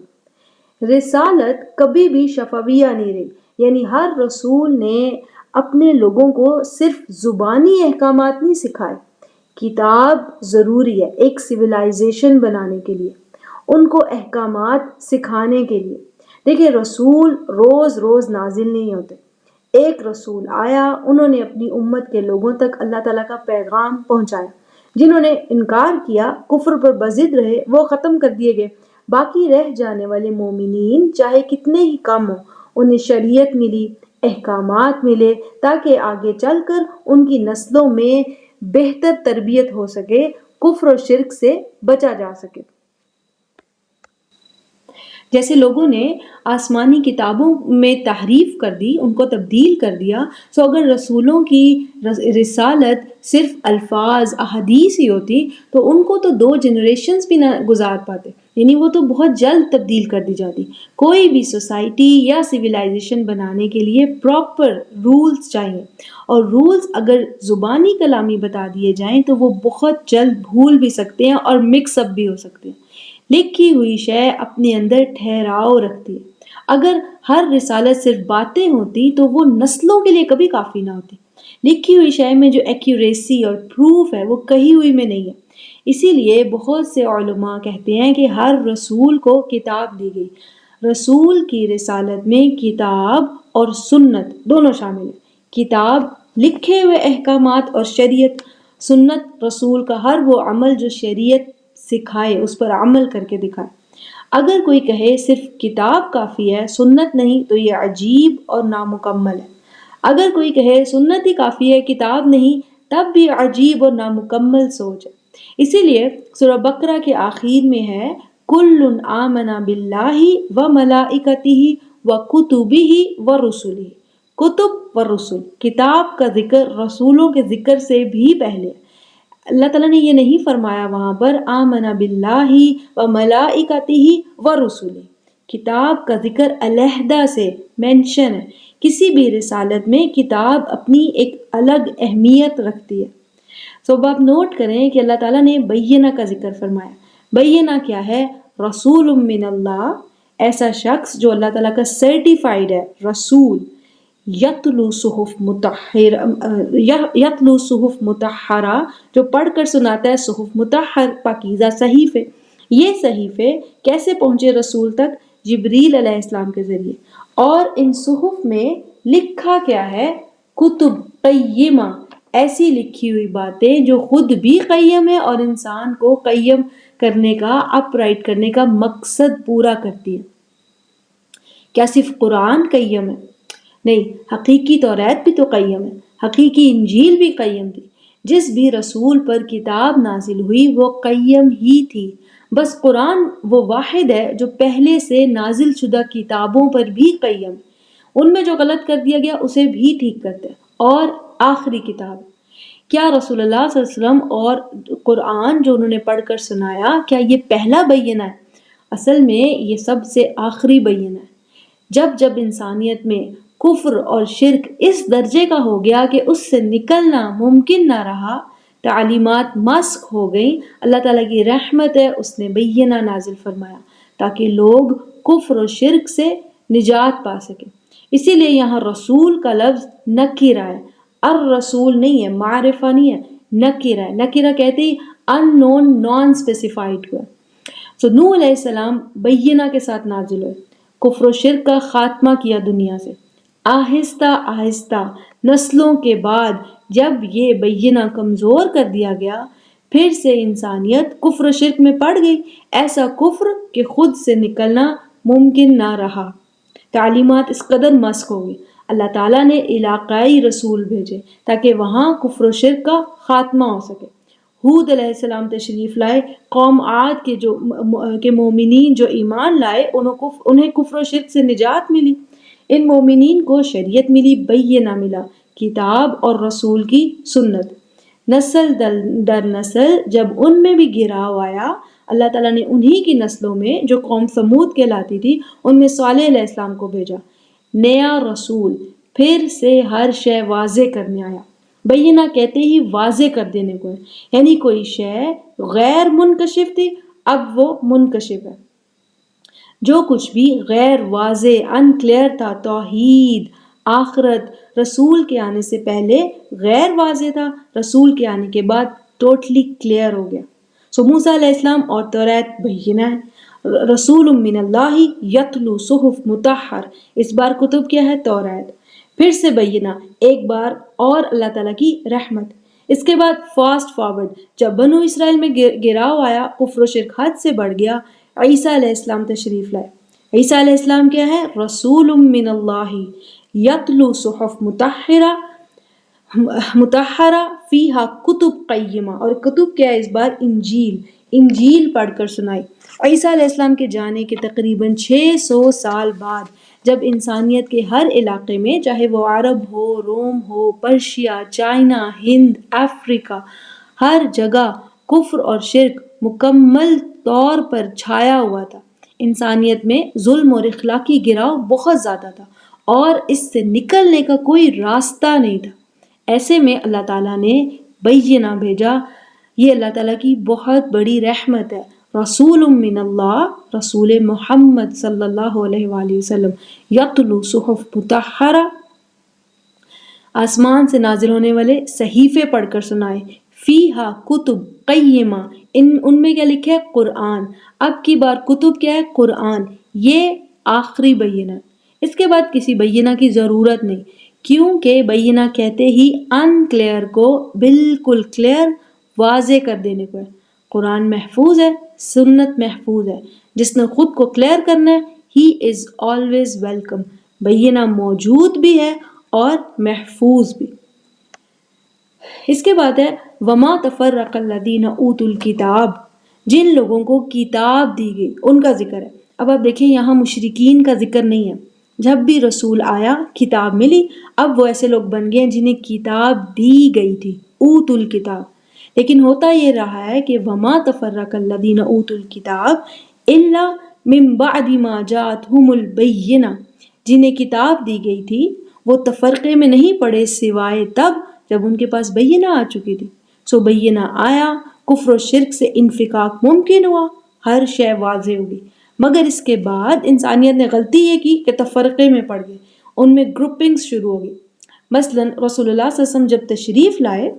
رسالت کبھی بھی شفویہ نہیں رہی، یعنی ہر رسول نے اپنے لوگوں کو صرف زبانی احکامات نہیں سکھائے. کتاب ضروری ہے ایک سویلائزیشن بنانے کے لیے، ان کو احکامات سکھانے کے لیے. دیکھیں رسول روز روز نازل نہیں ہوتے. ایک رسول آیا، انہوں نے اپنی امت کے لوگوں تک اللہ تعالیٰ کا پیغام پہنچایا. جنہوں نے انکار کیا، کفر پر بضد رہے، وہ ختم کر دیے گئے. باقی رہ جانے والے مومنین چاہے کتنے ہی کم ہوں، انہیں شریعت ملی، احکامات ملے، تاکہ آگے چل کر ان کی نسلوں میں بہتر تربیت ہو سکے، کفر و شرک سے بچا جا سکے. جیسے لوگوں نے آسمانی کتابوں میں تحریف کر دی، ان کو تبدیل کر دیا، سو اگر رسولوں کی رسالت صرف الفاظ احادیث ہی ہوتی تو ان کو تو 2 جنریشنز بھی نہ گزار پاتے، یعنی وہ تو بہت جلد تبدیل کر دی جاتی. کوئی بھی سوسائٹی یا سویلائزیشن بنانے کے لیے پراپر رولز چاہیے، اور رولز اگر زبانی کلامی بتا دیے جائیں تو وہ بہت جلد بھول بھی سکتے ہیں اور مکس اپ بھی ہو سکتے ہیں. لکھی ہوئی شے اپنے اندر ٹھہراؤ رکھتی ہے. اگر ہر رسالت صرف باتیں ہوتی تو وہ نسلوں کے لیے کبھی کافی نہ ہوتی. لکھی ہوئی شے میں جو ایکیوریسی اور پروف ہے وہ کہی ہوئی میں نہیں ہے. اسی لیے بہت سے علماء کہتے ہیں کہ ہر رسول کو کتاب دی گئی. رسول کی رسالت میں کتاب اور سنت دونوں شامل ہیں. کتاب لکھے ہوئے احکامات اور شریعت، سنت رسول کا ہر وہ عمل جو شریعت سکھائے، اس پر عمل کر کے دکھائے. اگر کوئی کہے صرف کتاب کافی ہے، سنت نہیں، تو یہ عجیب اور نامکمل ہے. اگر کوئی کہے سنت ہی کافی ہے، کتاب نہیں، تب بھی عجیب اور نامکمل سوچ ہے. اسی لیے سورہ بقرہ کے آخر میں ہے کل آمن باللہ و ملائکتہ و کتبہ و رسلہ. کتب و رسول، کتاب کا ذکر رسولوں کے ذکر سے بھی پہلے ہے. اللہ تعالیٰ نے یہ نہیں فرمایا وہاں پر آمن باللہ و ملائکتہ و رسلہ. کتاب کا ذکر علیحدہ سے مینشن ہے. کسی بھی رسالت میں کتاب اپنی ایک الگ اہمیت رکھتی ہے. سو اب آپ نوٹ کریں کہ اللہ تعالیٰ نے بینہ کا ذکر فرمایا. بینہ کیا ہے؟ رسول من اللہ، ایسا شخص جو اللہ تعالیٰ کا سرٹیفائیڈ ہے رسول. یتلو صحف مطہرہ، جو پڑھ کر سناتا ہے صحف مطہر، پاکیزہ صحیفے. یہ صحیفے کیسے پہنچے رسول تک؟ جبریل علیہ السلام کے ذریعے. اور ان صحف میں لکھا کیا ہے؟ کتب قیمہ، ایسی لکھی ہوئی باتیں جو خود بھی قیم ہے اور انسان کو قیم کرنے کا، اپ رائٹ کرنے کا مقصد پورا کرتی ہے. کیا صرف قرآن قیم ہے؟ نہیں، حقیقی توریت بھی تو قیم ہے، حقیقی انجیل بھی قیم تھی. جس بھی رسول پر کتاب نازل ہوئی وہ قیم ہی تھی. بس قرآن وہ واحد ہے جو پہلے سے نازل شدہ کتابوں پر بھی قیم ہے. ان میں جو غلط کر دیا گیا اسے بھی ٹھیک کرتے ہیں، اور آخری کتاب. کیا رسول اللہ صلی اللہ علیہ وسلم اور قرآن جو انہوں نے پڑھ کر سنایا، کیا یہ پہلا بینہ ہے؟ اصل میں یہ سب سے آخری بینہ ہے. جب انسانیت میں کفر اور شرک اس درجے کا ہو گیا کہ اس سے نکلنا ممکن نہ رہا، تعلیمات مسخ ہو گئیں، اللہ تعالیٰ کی رحمت ہے، اس نے بینہ نازل فرمایا تاکہ لوگ کفر و شرک سے نجات پا سکیں. اسی لیے یہاں رسول کا لفظ نکرہ ہے، الرسول نہیں ہے، معرفہ نہیں ہے، نکرہ ہے. نکرہ کہتے ہی ان نون، نان اسپیسیفائڈ ہوا. سو نوح علیہ السلام بینہ کے ساتھ نازل ہوئے، کفر و شرک کا خاتمہ کیا دنیا سے. آہستہ آہستہ نسلوں کے بعد جب یہ بینہ کمزور کر دیا گیا، پھر سے انسانیت کفر و شرک میں پڑ گئی. ایسا کفر کہ خود سے نکلنا ممکن نہ رہا. تعلیمات اس قدر مسخ ہو گئی. اللہ تعالیٰ نے علاقائی رسول بھیجے تاکہ وہاں کفر و شرک کا خاتمہ ہو سکے. ہود علیہ السلام تشریف لائے، قوم عاد کے مومنین جو ایمان لائے انہیں کفر و شرک سے نجات ملی. ان مومنین کو شریعت ملی، بینہ ملا، کتاب اور رسول کی سنت. نسل در نسل جب ان میں بھی گراؤ آیا، اللہ تعالیٰ نے انہی کی نسلوں میں جو قوم ثمود کہلاتی تھی ان میں صالح علیہ السلام کو بھیجا. نیا رسول پھر سے ہر شے واضح کرنے آیا. بینہ کہتے ہی واضح کر دینے کو ہے، یعنی کوئی شے غیر منکشف تھی اب وہ منکشف ہے۔ جو کچھ بھی غیر واضح ان کلیئر تھا، توحید، آخرت، رسول کے آنے سے پہلے غیر واضح تھا، رسول کے آنے کے بعد ٹوٹلی کلیئر ہو گیا۔ سو موسیٰ علیہ السلام اور توریت بینہ ہے، رسول من اللہ یتلو صحف مطہر، اس بار کتب کیا ہے؟ توریت۔ پھر سے بینہ، ایک بار اور اللہ تعالیٰ کی رحمت۔ اس کے بعد فاسٹ فارورڈ، جب بنو اسرائیل میں گراؤ آیا، کفر و شرک حد سے بڑھ گیا، عیسیٰ علیہ السلام تشریف لائے۔ عیسیٰ علیہ السلام کیا ہے؟ رسول من اللہ یتلو صحف مطہرہ فیہا کتب قیمہ، اور کتب کیا ہے اس بار؟ انجیل، انجیل پڑھ کر سنائی۔ عیسیٰ علیہ السلام کے جانے کے تقریباً 600 سال بعد، جب انسانیت کے ہر علاقے میں، چاہے وہ عرب ہو، روم ہو، پرشیا، چائنا، ہند، افریقہ، ہر جگہ کفر اور شرک مکمل طور پر چھایا ہوا تھا، انسانیت میں ظلم اور اخلاقی گراؤ بہت زیادہ تھا اور اس سے نکلنے کا کوئی راستہ نہیں تھا۔ ایسے میں اللہ تعالیٰ نے بینہ بھیجا، یہ اللہ تعالیٰ کی بہت بڑی رحمت ہے۔ رسول من اللہ، رسول محمد صلی اللہ علیہ وآلہ وسلم، یتلو صحف مطہرہ، آسمان سے نازل ہونے والے صحیفے پڑھ کر سنائے، فیہا کتب قیمہ، ان میں کیا لکھا ہے؟ قرآن۔ اب کی بار کتب کیا ہے؟ قرآن۔ یہ آخری بینہ، اس کے بعد کسی بینہ کی ضرورت نہیں، کیونکہ بینہ کہتے ہی ان کلیئر کو بالکل کلیئر واضح کر دینے کو ہے۔ قرآن محفوظ ہے، سنت محفوظ ہے، جس نے خود کو کلیئر کرنا ہے، ہی از آلویز ویلکم۔ بینہ موجود بھی ہے اور محفوظ بھی۔ اس کے بعد ہے وما تفرق الذین اوتوا الکتاب، جن لوگوں کو کتاب دی گئی ان کا ذکر ہے۔ اب آپ دیکھیں یہاں مشرکین کا ذکر نہیں ہے، جب بھی رسول آیا کتاب ملی، اب وہ ایسے لوگ بن گئے جنہیں کتاب دی گئی تھی، اوتوا الکتاب۔ لیکن ہوتا یہ رہا ہے کہ وما تفرق الذین اوتوا الکتاب الا من بعد ما جاءتهم البینہ، جنہیں کتاب دی گئی تھی وہ تفرقے میں نہیں پڑے سوائے تب جب ان کے پاس بینہ آ چکی تھی۔ سو بینہ آیا، کفر و شرک سے انفکاک ممکن ہوا، ہر شے واضح ہوگی، مگر اس کے بعد انسانیت نے غلطی یہ کی کہ تفرقے میں پڑ گئی، ان میں گروپنگز شروع ہو گئی۔ مثلا رسول اللہ صلی اللہ علیہ وسلم جب تشریف لائے،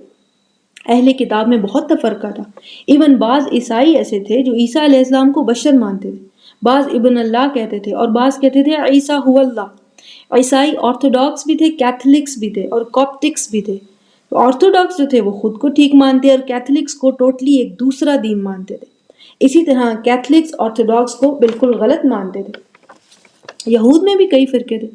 اہل کتاب میں بہت تفرقہ تھا، ایون بعض عیسائی ایسے تھے جو عیسیٰ علیہ السلام کو بشر مانتے تھے، بعض ابن اللہ کہتے تھے اور بعض کہتے تھے عیسیٰ هو اللہ۔ عیسائی آرتھوڈاکس بھی تھے، کیتھولکس بھی تھے اور کاپٹکس بھی تھے۔ آرتھوڈاکس جو تھے وہ خود کو ٹھیک مانتے اور کیتھولکس کو ٹوٹلی ایک دوسرا دین مانتے تھے، اسی طرح کیتھولکس آرتھوڈاکس کو بالکل غلط مانتے تھے۔ یہود میں بھی کئی فرقے تھے۔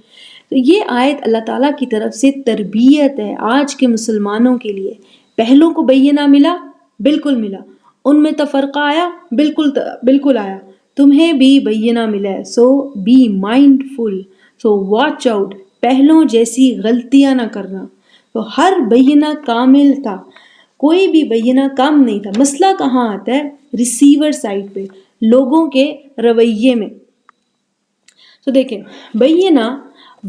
تو یہ آیت اللہ تعالیٰ کی طرف سے تربیت ہے آج کے مسلمانوں کے لیے۔ پہلوں کو بینہ ملا، بالکل ملا، ان میں تفرقہ آیا، بالکل آیا، تمہیں بھی بینہ ملا ہے، سو بی مائنڈ فل، سو واچ آؤٹ، پہلوں جیسی غلطیاں نہ کرنا۔ تو ہر بینہ کامل تھا، کوئی بھی بینہ کم نہیں تھا۔ مسئلہ کہاں آتا ہے؟ ریسیور سائڈ پہ، لوگوں کے رویے میں۔ تو دیکھیں بینہ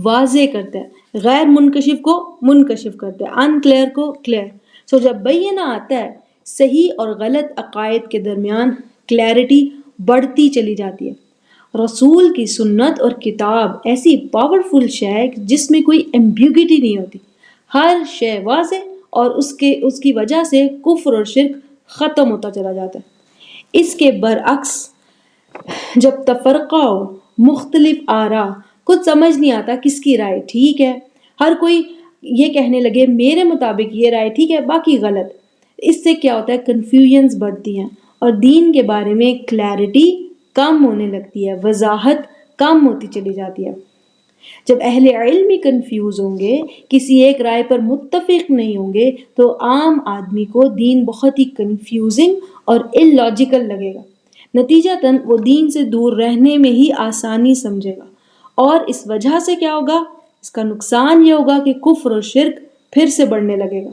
واضح کرتا ہے، غیر منکشف کو منکشف کرتا ہے، ان کلیئر کو کلیئر۔ سو جب بینہ آتا ہے، صحیح اور غلط عقائد کے درمیان کلیئرٹی بڑھتی چلی جاتی ہے۔ رسول کی سنت اور کتاب ایسی پاورفل شے ہے جس میں کوئی ایمبیگوٹی نہیں ہوتی، ہر شے واضح، اور اس کی وجہ سے کفر اور شرک ختم ہوتا چلا جاتا ہے۔ اس کے برعکس جب تفرقہ ہو، مختلف آراء، کچھ سمجھ نہیں آتا کس کی رائے ٹھیک ہے، ہر کوئی یہ کہنے لگے میرے مطابق یہ رائے ٹھیک ہے باقی غلط، اس سے کیا ہوتا ہے؟ کنفیوژنز بڑھتی ہیں اور دین کے بارے میں کلیئرٹی کم ہونے لگتی ہے، وضاحت کم ہوتی چلی جاتی ہے۔ جب اہل علم ہی کنفیوز ہوں گے، کسی ایک رائے پر متفق نہیں ہوں گے، تو عام آدمی کو دین بہت ہی کنفیوزنگ اور اللاجیکل لگے گا، نتیجتاً وہ دین سے دور رہنے میں ہی آسانی سمجھے گا، اور اس وجہ سے کیا ہوگا؟ اس کا نقصان یہ ہوگا کہ کفر اور شرک پھر سے بڑھنے لگے گا۔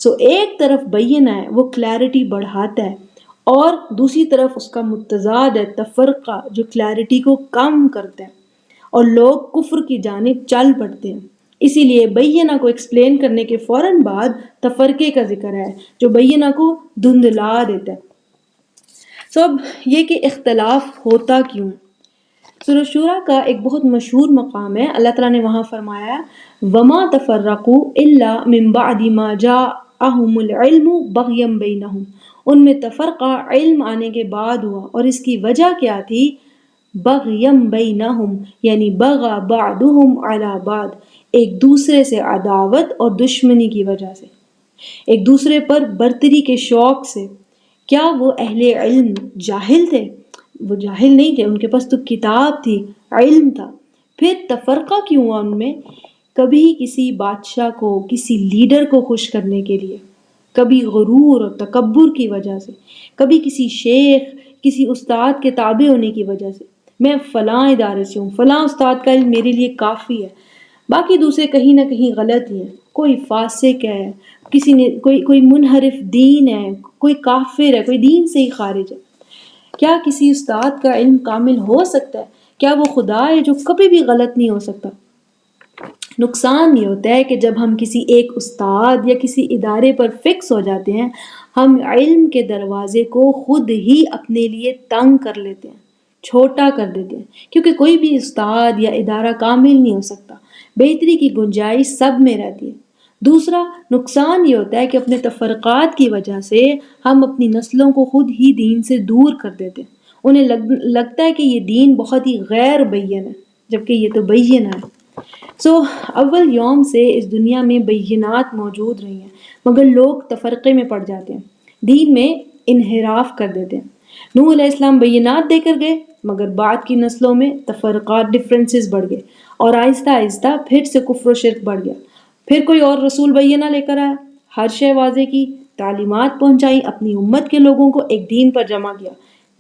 سو ایک طرف بینہ ہے، وہ کلیئرٹی بڑھاتا ہے، اور دوسری طرف اس کا متضاد ہے تفرقہ، جو کلیئرٹی کو کم کرتا ہے، اور لوگ کفر کی جانب چل پڑتے ہیں۔ اسی لیے بینہ کو ایکسپلین کرنے کے فوراً بعد تفرقے کا ذکر ہے جو بینہ کو دھندلا دیتا ہے۔ اب یہ کہ اختلاف ہوتا کیوں ہے؟ سورہ شورا کا ایک بہت مشہور مقام ہے، اللہ تعالیٰ نے وہاں فرمایا وَمَا تَفَرَّقُوا إِلَّا مِن بَعْدِ مَا جَاءَهُمُ الْعِلْمُ بَغْيًا بَيْنَهُمْ، ان میں تفرقہ علم آنے کے بعد ہوا، اور اس کی وجہ کیا تھی؟ بغیم بینہم، یعنی بغا بعضهم علی بعض، ایک دوسرے سے عداوت اور دشمنی کی وجہ سے، ایک دوسرے پر برتری کے شوق سے۔ کیا وہ اہل علم جاہل تھے؟ وہ جاہل نہیں تھے، ان کے پاس تو کتاب تھی، علم تھا۔ پھر تفرقہ کیوں ہوا ان میں؟ کبھی کسی بادشاہ کو، کسی لیڈر کو خوش کرنے کے لیے، کبھی غرور اور تکبر کی وجہ سے، کبھی کسی شیخ، کسی استاد کے تابع ہونے کی وجہ سے، میں فلاں ادارے سے ہوں، فلاں استاد کا علم میرے لیے کافی ہے، باقی دوسرے کہیں نہ کہیں غلط ہی ہیں، کوئی فاسق ہے، کسی نے کوئی منحرف دین ہے، کوئی کافر ہے، کوئی دین سے ہی خارج ہے۔ کیا کسی استاد کا علم کامل ہو سکتا ہے؟ کیا وہ خدا ہے جو کبھی بھی غلط نہیں ہو سکتا؟ نقصان یہ ہوتا ہے کہ جب ہم کسی ایک استاد یا کسی ادارے پر فکس ہو جاتے ہیں، ہم علم کے دروازے کو خود ہی اپنے لیے تنگ کر لیتے ہیں، چھوٹا کر دیتے ہیں، کیونکہ کوئی بھی استاد یا ادارہ کامل نہیں ہو سکتا، بہتری کی گنجائش سب میں رہتی ہے۔ دوسرا نقصان یہ ہوتا ہے کہ اپنے تفرقات کی وجہ سے ہم اپنی نسلوں کو خود ہی دین سے دور کر دیتے ہیں، انہیں لگتا ہے کہ یہ دین بہت ہی غیر بین ہے، جبکہ یہ تو بین ہے۔ اول یوم سے اس دنیا میں بینات موجود رہی ہیں، مگر لوگ تفرقے میں پڑ جاتے ہیں، دین میں انحراف کر دیتے ہیں۔ نوح علیہ السلام بینات دے کر گئے، مگر بعد کی نسلوں میں تفرقات، ڈفرینسز بڑھ گئے، اور آہستہ آہستہ پھر سے کفر و شرک بڑھ گیا۔ پھر کوئی اور رسول بینہ لے کر آیا، ہر شے واضح کی، تعلیمات پہنچائی، اپنی امت کے لوگوں کو ایک دین پر جمع کیا،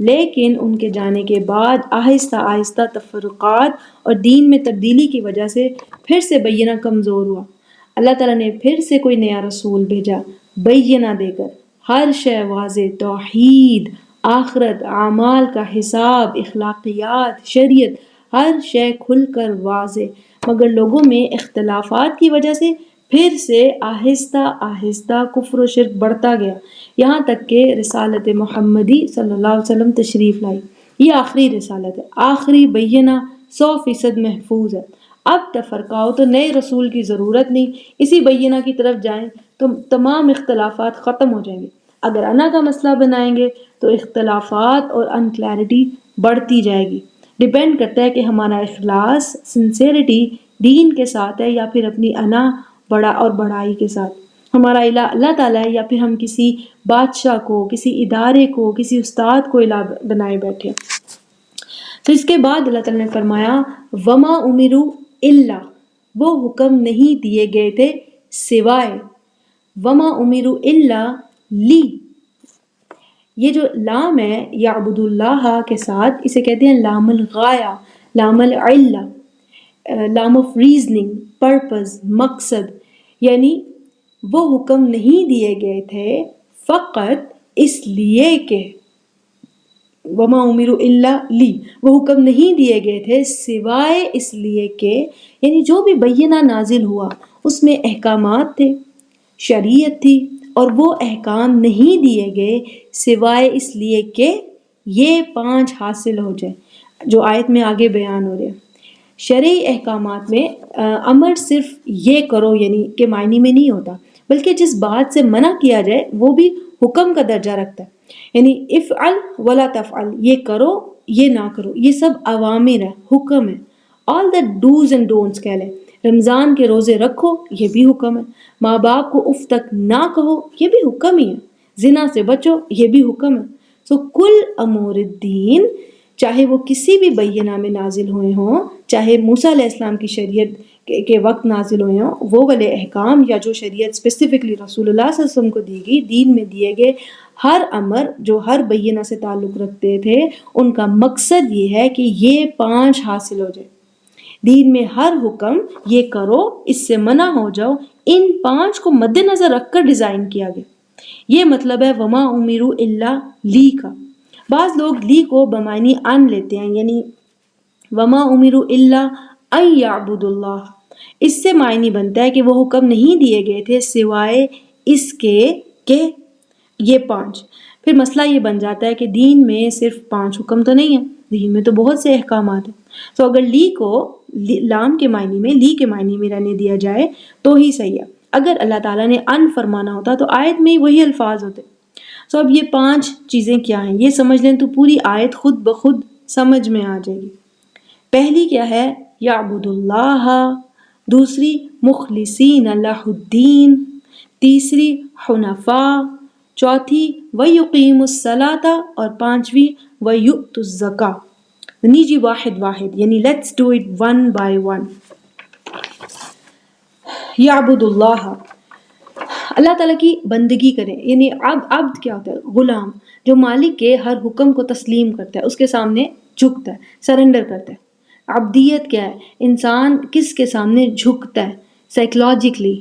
لیکن ان کے جانے کے بعد آہستہ آہستہ تفرقات اور دین میں تبدیلی کی وجہ سے پھر سے بینہ کمزور ہوا۔ اللہ تعالیٰ نے پھر سے کوئی نیا رسول بھیجا، بینہ دے کر، ہر شے واضح، توحید، آخرت، اعمال کا حساب، اخلاقیات، شریعت، ہر شے کھل کر واضح، مگر لوگوں میں اختلافات کی وجہ سے پھر سے آہستہ آہستہ کفر و شرک بڑھتا گیا، یہاں تک کہ رسالت محمدی صلی اللہ علیہ وسلم تشریف لائی۔ یہ آخری رسالت ہے، آخری بینہ 100% محفوظ ہے۔ اب تفرقہ ہو تو نئے رسول کی ضرورت نہیں، اسی بینہ کی طرف جائیں تو تمام اختلافات ختم ہو جائیں گے۔ اگر انا کا مسئلہ بنائیں گے تو اختلافات اور ان کلیئرٹی بڑھتی جائے گی۔ ڈیپینڈ کرتا ہے کہ ہمارا اخلاص، سنسیریٹی دین کے ساتھ ہے یا پھر اپنی انا بڑا اور بڑائی کے ساتھ۔ ہمارا الہ اللہ تعالیٰ ہے یا پھر ہم کسی بادشاہ کو، کسی ادارے کو، کسی استاد کو الہ بنائے بیٹھے۔ تو اس کے بعد اللہ تعالیٰ نے فرمایا وما امروا الا، وہ حکم نہیں دیے گئے تھے سوائے، وما امروا الا لی، یہ جو لام ہے یعبد اللہ کے ساتھ، اسے کہتے ہیں لام الغایہ، لام العلہ، لام آف ریزننگ، پرپز، مقصد، یعنی وہ حکم نہیں دیے گئے تھے فقط اس لیے کہ، وما امروا الا لی، وہ حکم نہیں دیے گئے تھے سوائے اس لیے کہ، یعنی جو بھی بینہ نازل ہوا اس میں احکامات تھے، شریعت تھی، اور وہ احکام نہیں دیے گئے سوائے اس لیے کہ یہ 5 حاصل ہو جائے جو آیت میں آگے بیان ہو رہے ہیں۔ شرعی احکامات میں امر صرف یہ کرو یعنی کہ معنی میں نہیں ہوتا، بلکہ جس بات سے منع کیا جائے وہ بھی حکم کا درجہ رکھتا ہے، یعنی افعل ولا تفعل، یہ کرو یہ نہ کرو، یہ سب اوامر ہے، حکم ہے۔ آل دا ڈوز اینڈ ڈونٹس کہہ لیں، رمضان کے روزے رکھو یہ بھی حکم ہے، ماں باپ کو اف تک نہ کہو یہ بھی حکم ہی ہے، زنا سے بچو یہ بھی حکم ہے۔ سو کل امور الدین، چاہے وہ کسی بھی بینہ میں نازل ہوئے ہوں، چاہے موسیٰ علیہ السلام کی شریعت کے وقت نازل ہوئے ہوں، وہ والے احکام یا جو شریعت اسپیسیفکلی رسول اللہ صلی اللہ علیہ وسلم کو دی گئی، دین میں دیے گئے ہر امر جو ہر بینہ سے تعلق رکھتے تھے، ان کا مقصد یہ ہے کہ یہ 5 حاصل ہو جائے۔ دین میں ہر حکم یہ کرو، اس سے منع ہو جاؤ، ان 5 کو مد نظر رکھ کر ڈیزائن کیا گیا۔ یہ مطلب ہے وما امروا الا لی کا۔ بعض لوگ لی کو بمعنی ان لیتے ہیں، یعنی وما امروا الا ان یعبدوا اللہ، اس سے معنی بنتا ہے کہ وہ حکم نہیں دیے گئے تھے سوائے اس کے کہ یہ 5۔ پھر مسئلہ یہ بن جاتا ہے کہ دین میں صرف 5 حکم تو نہیں ہیں، دین میں تو بہت سے احکامات ہیں۔ تو اگر لی کو لام کے معنی میں، لی کے معنی میں رہنے دیا جائے تو ہی صحیح ہے۔ اگر اللہ تعالیٰ نے ان فرمانا ہوتا تو آیت میں ہی وہی الفاظ ہوتے۔ تو اب یہ 5 چیزیں کیا ہیں یہ سمجھ لیں تو پوری آیت خود بخود سمجھ میں آ جائے گی۔ پہلی کیا ہے؟ یعبد اللہ، دوسری مخلصین لہ الدین، تیسری حنفاء، چوتھی وَيُقِيمُ الصَّلَاةَ، اور 5ویں وَيُؤْتُ الزَّكَاةَ۔ نیجی واحد واحد یعنی let's do it one by one. یعبد اللہ، اللہ تعالیٰ کی بندگی کریں، یعنی عبد کیا ہوتا ہے؟ غلام، جو مالک کے ہر حکم کو تسلیم کرتا ہے، اس کے سامنے جھکتا ہے، سرنڈر کرتا ہے۔ عبدیت کیا ہے؟ انسان کس کے سامنے جھکتا ہے؟ سائیکولوجیکلی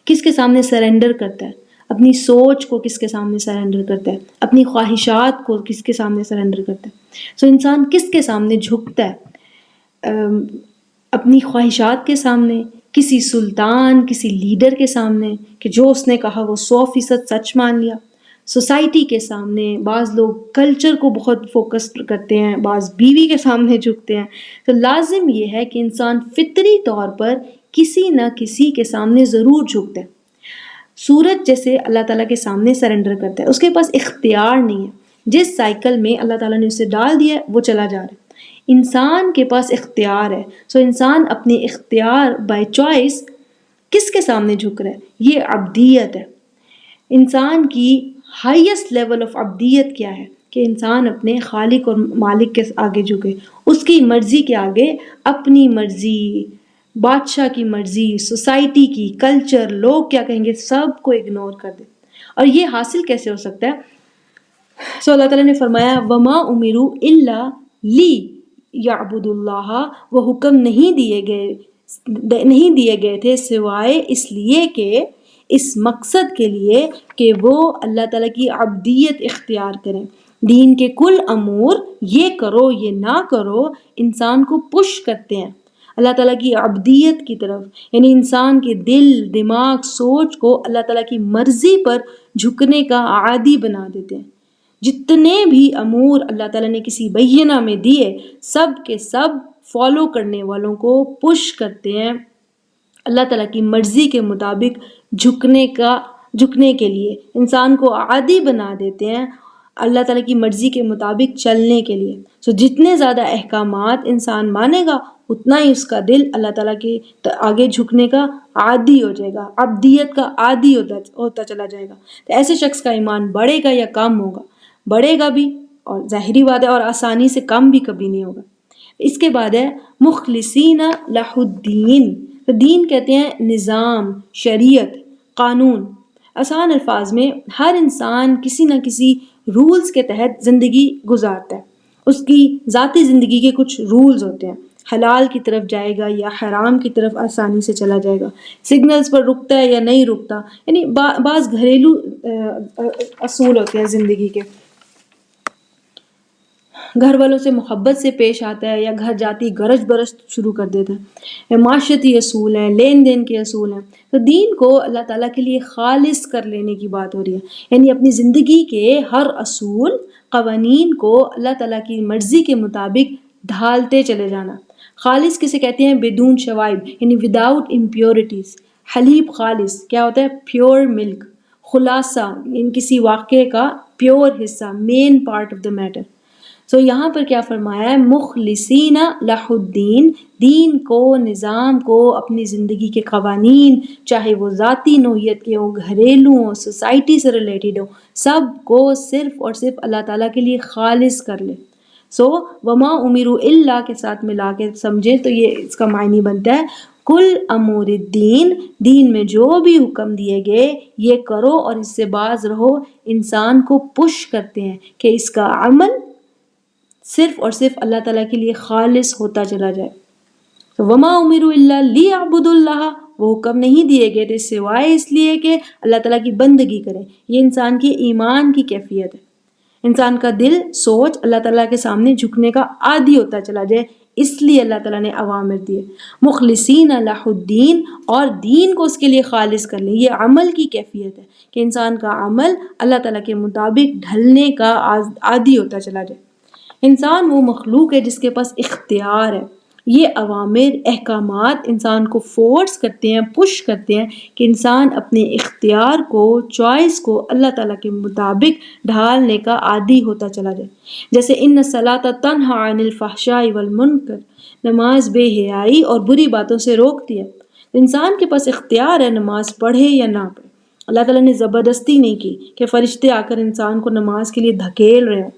کس کے سامنے سرنڈر کرتا ہے؟ اپنی سوچ کو کس کے سامنے سرنڈر کرتا ہے؟ اپنی خواہشات کو کس کے سامنے سرنڈر کرتا ہے؟ سو انسان کس کے سامنے جھکتا ہے؟ اپنی خواہشات کے سامنے، کسی سلطان، کسی لیڈر کے سامنے کہ جو اس نے کہا وہ 100% سچ مان لیا، سوسائٹی کے سامنے، بعض لوگ کلچر کو بہت فوکس کرتے ہیں، بعض بیوی کے سامنے جھکتے ہیں۔ تو لازم یہ ہے کہ انسان فطری طور پر کسی نہ کسی کے سامنے ضرور جھکتا ہے۔ سورج جیسے اللہ تعالیٰ کے سامنے سرنڈر کرتا ہے، اس کے پاس اختیار نہیں ہے، جس سائیکل میں اللہ تعالیٰ نے اسے ڈال دیا ہے وہ چلا جا رہا ہے۔ انسان کے پاس اختیار ہے، سو انسان اپنے اختیار بائی چوائس کس کے سامنے جھک رہا ہے؟ یہ عبدیت ہے۔ انسان کی ہائیسٹ لیول آف عبدیت کیا ہے؟ کہ انسان اپنے خالق اور مالک کے آگے جھکے، اس کی مرضی کے آگے اپنی مرضی، بادشاہ کی مرضی، سوسائٹی کی، کلچر، لوگ کیا کہیں گے، سب کو اگنور کر دے۔ اور یہ حاصل کیسے ہو سکتا ہے؟ سو اللہ تعالیٰ نے فرمایا وَمَا أُمِرُوا إِلَّا لِيَعْبُدُوا اللَّهَ، وہ حکم نہیں دیے گئے تھے سوائے اس لیے کہ اس مقصد کے لیے کہ وہ اللہ تعالیٰ کی عبدیت اختیار کریں۔ دین کے کل امور یہ کرو یہ نہ کرو انسان کو پش کرتے ہیں اللہ تعالیٰ کی عبدیت کی طرف، یعنی انسان کے دل، دماغ، سوچ کو اللہ تعالیٰ کی مرضی پر جھکنے کا عادی بنا دیتے ہیں۔ جتنے بھی امور اللہ تعالیٰ نے کسی بینہ میں دیے، سب کے سب فالو کرنے والوں کو پش کرتے ہیں اللہ تعالیٰ کی مرضی کے مطابق جھکنے کے لیے، انسان کو عادی بنا دیتے ہیں اللہ تعالیٰ کی مرضی کے مطابق چلنے کے لیے۔ سو جتنے زیادہ احکامات انسان مانے گا اتنا ہی اس کا دل اللہ تعالیٰ کے آگے جھکنے کا عادی ہو جائے گا، عبدیت کا عادی ہوتا چلا جائے گا۔ تو ایسے شخص کا ایمان بڑھے گا یا کم ہوگا؟ بڑھے گا بھی، اور ظاہری بات ہے، اور آسانی سے کم بھی کبھی نہیں ہوگا۔ اس کے بعد ہے مخلصین لہ الدین۔ تو دین کہتے ہیں نظام، شریعت، قانون۔ آسان الفاظ میں ہر انسان کسی نہ کسی رولز کے تحت زندگی گزارتا ہے، اس کی ذاتی زندگی کے کچھ رولز ہوتے ہیں، حلال کی طرف جائے گا یا حرام کی طرف آسانی سے چلا جائے گا، سگنلز پر رکتا ہے یا نہیں رکتا، یعنی بعض گھریلو اصول ہوتے ہیں زندگی کے۔ گھر والوں سے محبت سے پیش آتا ہے یا گھر جاتی گرج برج شروع کر دیتا ہے، معاشرتی اصول ہیں، لین دین کے اصول ہیں۔ تو دین کو اللہ تعالیٰ کے لیے خالص کر لینے کی بات ہو رہی ہے، یعنی اپنی زندگی کے ہر اصول، قوانین کو اللہ تعالیٰ کی مرضی کے مطابق ڈھالتے چلے جانا۔ خالص کسے کہتے ہیں؟ بدون شوائب، یعنی وداؤٹ امپیورٹیز۔ حلیب خالص کیا ہوتا ہے؟ Pure milk. خلاصہ یعنی کسی واقعے کا پیور حصہ، main part of the matter. سو یہاں پر کیا فرمایا ہے؟ مخلصین لہ الدین، دین کو، نظام کو، اپنی زندگی کے قوانین، چاہے وہ ذاتی نوعیت کے ہوں، گھریلو ہوں، سوسائٹی سے ریلیٹڈ ہوں، سب کو صرف اور صرف اللہ تعالیٰ کے لیے خالص کر لے۔ سو وما امروا الا کے ساتھ ملا کے سمجھیں تو یہ اس کا معنی بنتا ہے کل امور الدین، دین میں جو بھی حکم دیے گئے یہ کرو اور اس سے باز رہو، انسان کو پش کرتے ہیں کہ اس کا عمل صرف اور صرف اللہ تعالیٰ کے لیے خالص ہوتا چلا جائے۔ تو وما امروا الا لیعبدوا اللہ، وہ حکم نہیں دیے گئے تھے سوائے اس لیے کہ اللہ تعالیٰ کی بندگی کریں۔ یہ انسان کے ایمان کی کیفیت ہے، انسان کا دل، سوچ اللہ تعالیٰ کے سامنے جھکنے کا عادی ہوتا چلا جائے، اس لیے اللہ تعالیٰ نے اوامر دیے، مخلصین لہ الدین، اور دین کو اس کے لیے خالص کر لیں۔ یہ عمل کی کیفیت ہے کہ انسان کا عمل اللہ تعالیٰ کے مطابق ڈھلنے کا عادی ہوتا چلا جائے۔ انسان وہ مخلوق ہے جس کے پاس اختیار ہے۔ یہ اوامر احکامات انسان کو فورس کرتے ہیں، پش کرتے ہیں کہ انسان اپنے اختیار کو، چوائس کو اللہ تعالیٰ کے مطابق ڈھالنے کا عادی ہوتا چلا جائے۔ جیسے ان الصلاۃ تنہی عن الفحشاء والمنکر، نماز بے حیائی اور بری باتوں سے روکتی ہے۔ انسان کے پاس اختیار ہے نماز پڑھے یا نہ پڑھے۔ اللہ تعالیٰ نے زبردستی نہیں کی کہ فرشتے آ کر انسان کو نماز کے لیے دھکیل رہے ہوں۔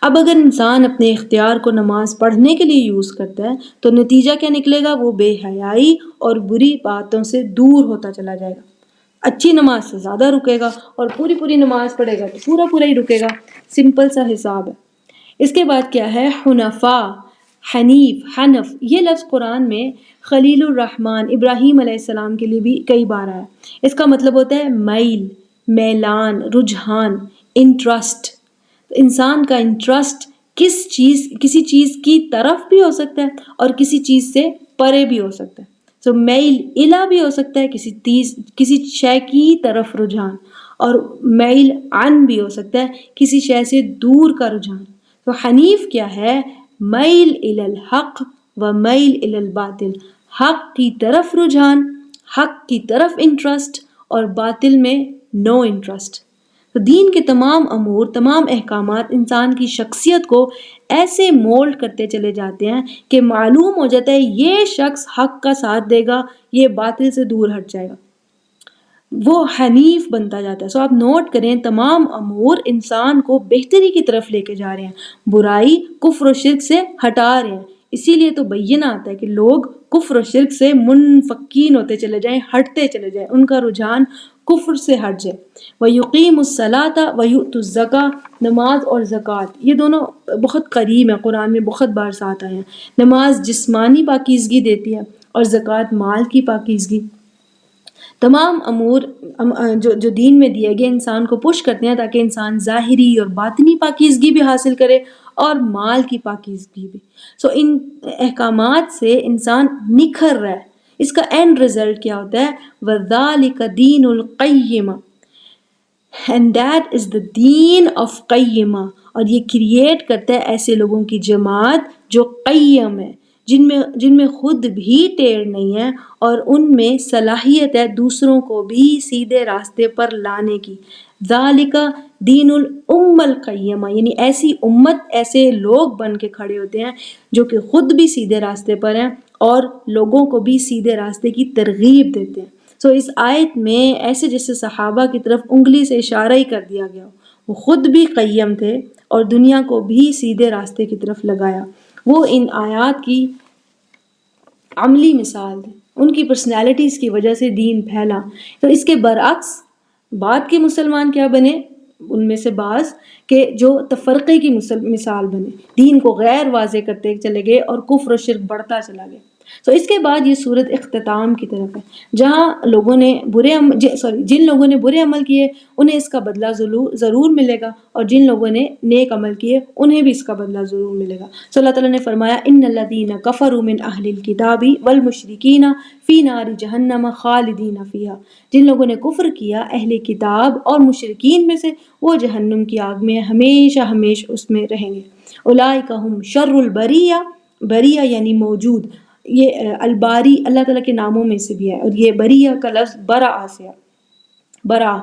اب اگر انسان اپنے اختیار کو نماز پڑھنے کے لیے یوز کرتا ہے تو نتیجہ کیا نکلے گا؟ وہ بے حیائی اور بری باتوں سے دور ہوتا چلا جائے گا، اچھی نماز سے زیادہ رکے گا، اور پوری نماز پڑھے گا تو پورا ہی رکے گا۔ سمپل سا حساب ہے۔ اس کے بعد کیا ہے؟ حنفاء، حنیف، حنف، یہ لفظ قرآن میں خلیل الرحمن ابراہیم علیہ السلام کے لیے بھی کئی بار آیا۔ اس کا مطلب ہوتا ہے میل، میلان، رجحان، انٹرسٹ۔ انسان کا انٹرسٹ کسی چیز کی طرف بھی ہو سکتا ہے اور کسی چیز سے پرے بھی ہو سکتا ہے۔ سو میل الا بھی ہو سکتا ہے، کسی شے کی طرف رجحان، اور میل عن بھی ہو سکتا ہے، کسی شے سے دور کا رجحان۔ تو حنیف کیا ہے؟ میل الی الحق و میل الی الباطل، حق کی طرف رجحان، حق کی طرف انٹرسٹ، اور باطل میں نو انٹرسٹ۔ تو دین کے تمام امور، تمام احکامات انسان کی شخصیت کو ایسے مولڈ کرتے چلے جاتے ہیں کہ معلوم ہو جاتا ہے یہ شخص حق کا ساتھ دے گا، یہ باطل سے دور ہٹ جائے گا، وہ حنیف بنتا جاتا ہے۔ سو آپ نوٹ کریں، تمام امور انسان کو بہتری کی طرف لے کے جا رہے ہیں، برائی، کفر و شرک سے ہٹا رہے ہیں۔ اسی لیے تو بینہ آتا ہے کہ لوگ کفر و شرک سے منفکین ہوتے چلے جائیں، ہٹتے چلے جائیں، ان کا رجحان کفر سے ہٹ جائے۔ وَيُقِيمُ الصَّلَاةَ وَيُؤْتُ الزَّكَاةَ، نماز اور زکوٰۃ یہ دونوں بہت قریب ہیں، قرآن میں بہت بار ساتھ آئے ہیں۔ نماز جسمانی پاکیزگی دیتی ہے اور زکوٰۃ مال کی پاکیزگی۔ تمام امور جو دین میں دیے گئے انسان کو پش کرتے ہیں تاکہ انسان ظاہری اور باطنی پاکیزگی بھی حاصل کرے اور مال کی پاکیزگی بھی۔ سو ان احکامات سے انسان نکھر رہا ہے۔ اس کا اینڈ رزلٹ کیا ہوتا ہے؟ وَذَلِكَ دِينُ الْقَيِّمَةِ، and that is the deen of قیمہ، اور یہ کریٹ کرتا ہے ایسے لوگوں کی جماعت جو قیم ہے، جن میں خود بھی ٹیڑھ نہیں ہے اور ان میں صلاحیت ہے دوسروں کو بھی سیدھے راستے پر لانے کی۔ ذالک دین الامہ القیمہ، یعنی ایسی امت، ایسے لوگ بن کے کھڑے ہوتے ہیں جو کہ خود بھی سیدھے راستے پر ہیں اور لوگوں کو بھی سیدھے راستے کی ترغیب دیتے ہیں۔ سو اس آیت میں ایسے جیسے صحابہ کی طرف انگلی سے اشارہ ہی کر دیا گیا، وہ خود بھی قیم تھے اور دنیا کو بھی سیدھے راستے کی طرف لگایا۔ وہ ان آیات کی عملی مثال تھے، ان کی پرسنالٹیز کی وجہ سے دین پھیلا۔ تو اس کے برعکس بعد کے مسلمان کیا بنے؟ ان میں سے بعض کہ جو تفرقے کی مثال بنے، دین کو غیر واضح کرتے چلے گئے اور کفر و شرک بڑھتا چلا گیا۔ تو اس کے بعد یہ صورت اختتام کی طرف ہے، جہاں جن لوگوں نے برے عمل کیے انہیں اس کا بدلہ ضرور ملے گا، اور جن لوگوں نے نیک عمل کیے انہیں بھی اس کا بدلہ ضرور ملے گا۔ سو اللہ تعالیٰ نے فرمایا ان الذین کفروا من اہل الکتاب والمشرکین فی نار جہنم خالدین فیہا، جن لوگوں نے کفر کیا اہل کتاب اور مشرکین میں سے، وہ جہنم کی آگ میں ہمیشہ اس میں رہیں گے۔ اولئک هم شر البریہ، بریہ یعنی موجود، یہ الباری اللہ تعالیٰ کے ناموں میں سے بھی ہے، اور یہ بریہ کا لفظ برا سے ہے، برا۔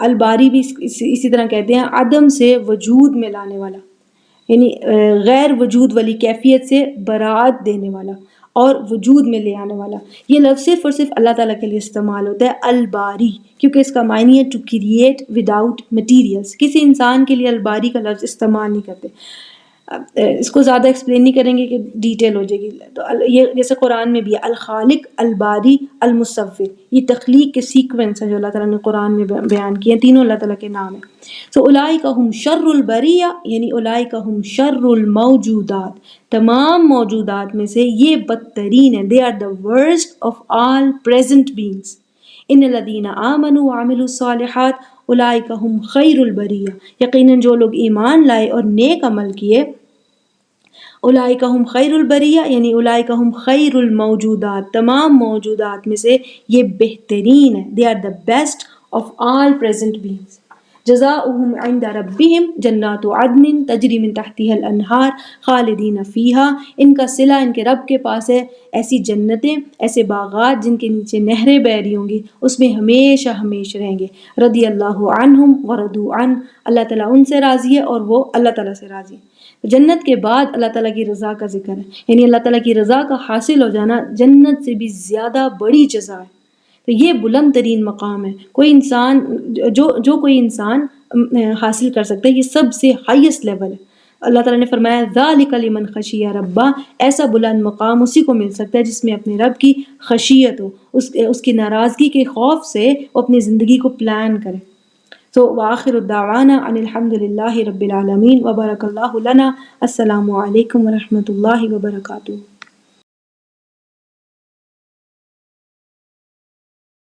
الباری بھی اسی طرح کہتے ہیں عدم سے وجود میں لانے والا، یعنی غیر وجود والی کیفیت سے برات دینے والا اور وجود میں لے آنے والا۔ یہ لفظ صرف اور صرف اللہ تعالیٰ کے لیے استعمال ہوتا ہے، الباری، کیونکہ اس کا معنی ہے ٹو کریٹ وداؤٹ مٹیریلز۔ کسی انسان کے لیے الباری کا لفظ استعمال نہیں کرتے۔ اس کو زیادہ ایکسپلین نہیں کریں گے کہ ڈیٹیل ہو جائے گی۔ تو یہ جیسے قرآن میں بھی ہے الخالق، الباری، المصور، یہ تخلیق کے سیکوینس ہیں جو اللہ تعالیٰ نے قرآن میں بیان کیے ہیں، تینوں اللہ تعالیٰ کے نام ہیں۔ سو اولئک هم شر البریہ، یعنی اولئک هم شر الموجودات، تمام موجودات میں سے یہ بدترین ہیں۔ they are the worst of all present beings۔ ان الذین آمنوا وعملوا الصالحات اولئک هم خیر البریہ، یقیناً جو لوگ ایمان لائے اور نیک عمل کیے اولئک ہم خیر البریہ یعنی اولئک ہم خیر الموجودات، تمام موجودات میں سے یہ بہترین ہے. they are the best of all present beings. جزاؤہم عند ربہم جنات عدن تجری من تحتها الانہار خالدین فیہا، ان کا صلہ ان کے رب کے پاس ہے ایسی جنتیں، ایسے باغات جن کے نیچے نہریں بہ رہی ہوں گی، اس میں ہمیشہ ہمیشہ رہیں گے. رضی اللہ عنہم ورضوا عنہ، اللہ تعالیٰ ان سے راضی ہے اور وہ اللہ تعالیٰ سے راضی ہے. جنت کے بعد اللہ تعالیٰ کی رضا کا ذکر ہے، یعنی اللہ تعالیٰ کی رضا کا حاصل ہو جانا جنت سے بھی زیادہ بڑی جزا ہے. تو یہ بلند ترین مقام ہے، کوئی انسان جو کوئی انسان حاصل کر سکتا ہے، یہ سب سے ہائیسٹ لیول ہے. اللہ تعالیٰ نے فرمایا ذالک لمن خشی ربہ، ایسا بلند مقام اسی کو مل سکتا ہے جس میں اپنے رب کی خشیت ہو، اس کی ناراضگی کے خوف سے وہ اپنی زندگی کو پلان کرے. تو وآخر الدعوانا ان الحمد للہ رب العالمین وبارک اللہ لنا. السلام علیکم ورحمۃ اللہ وبرکاتہ.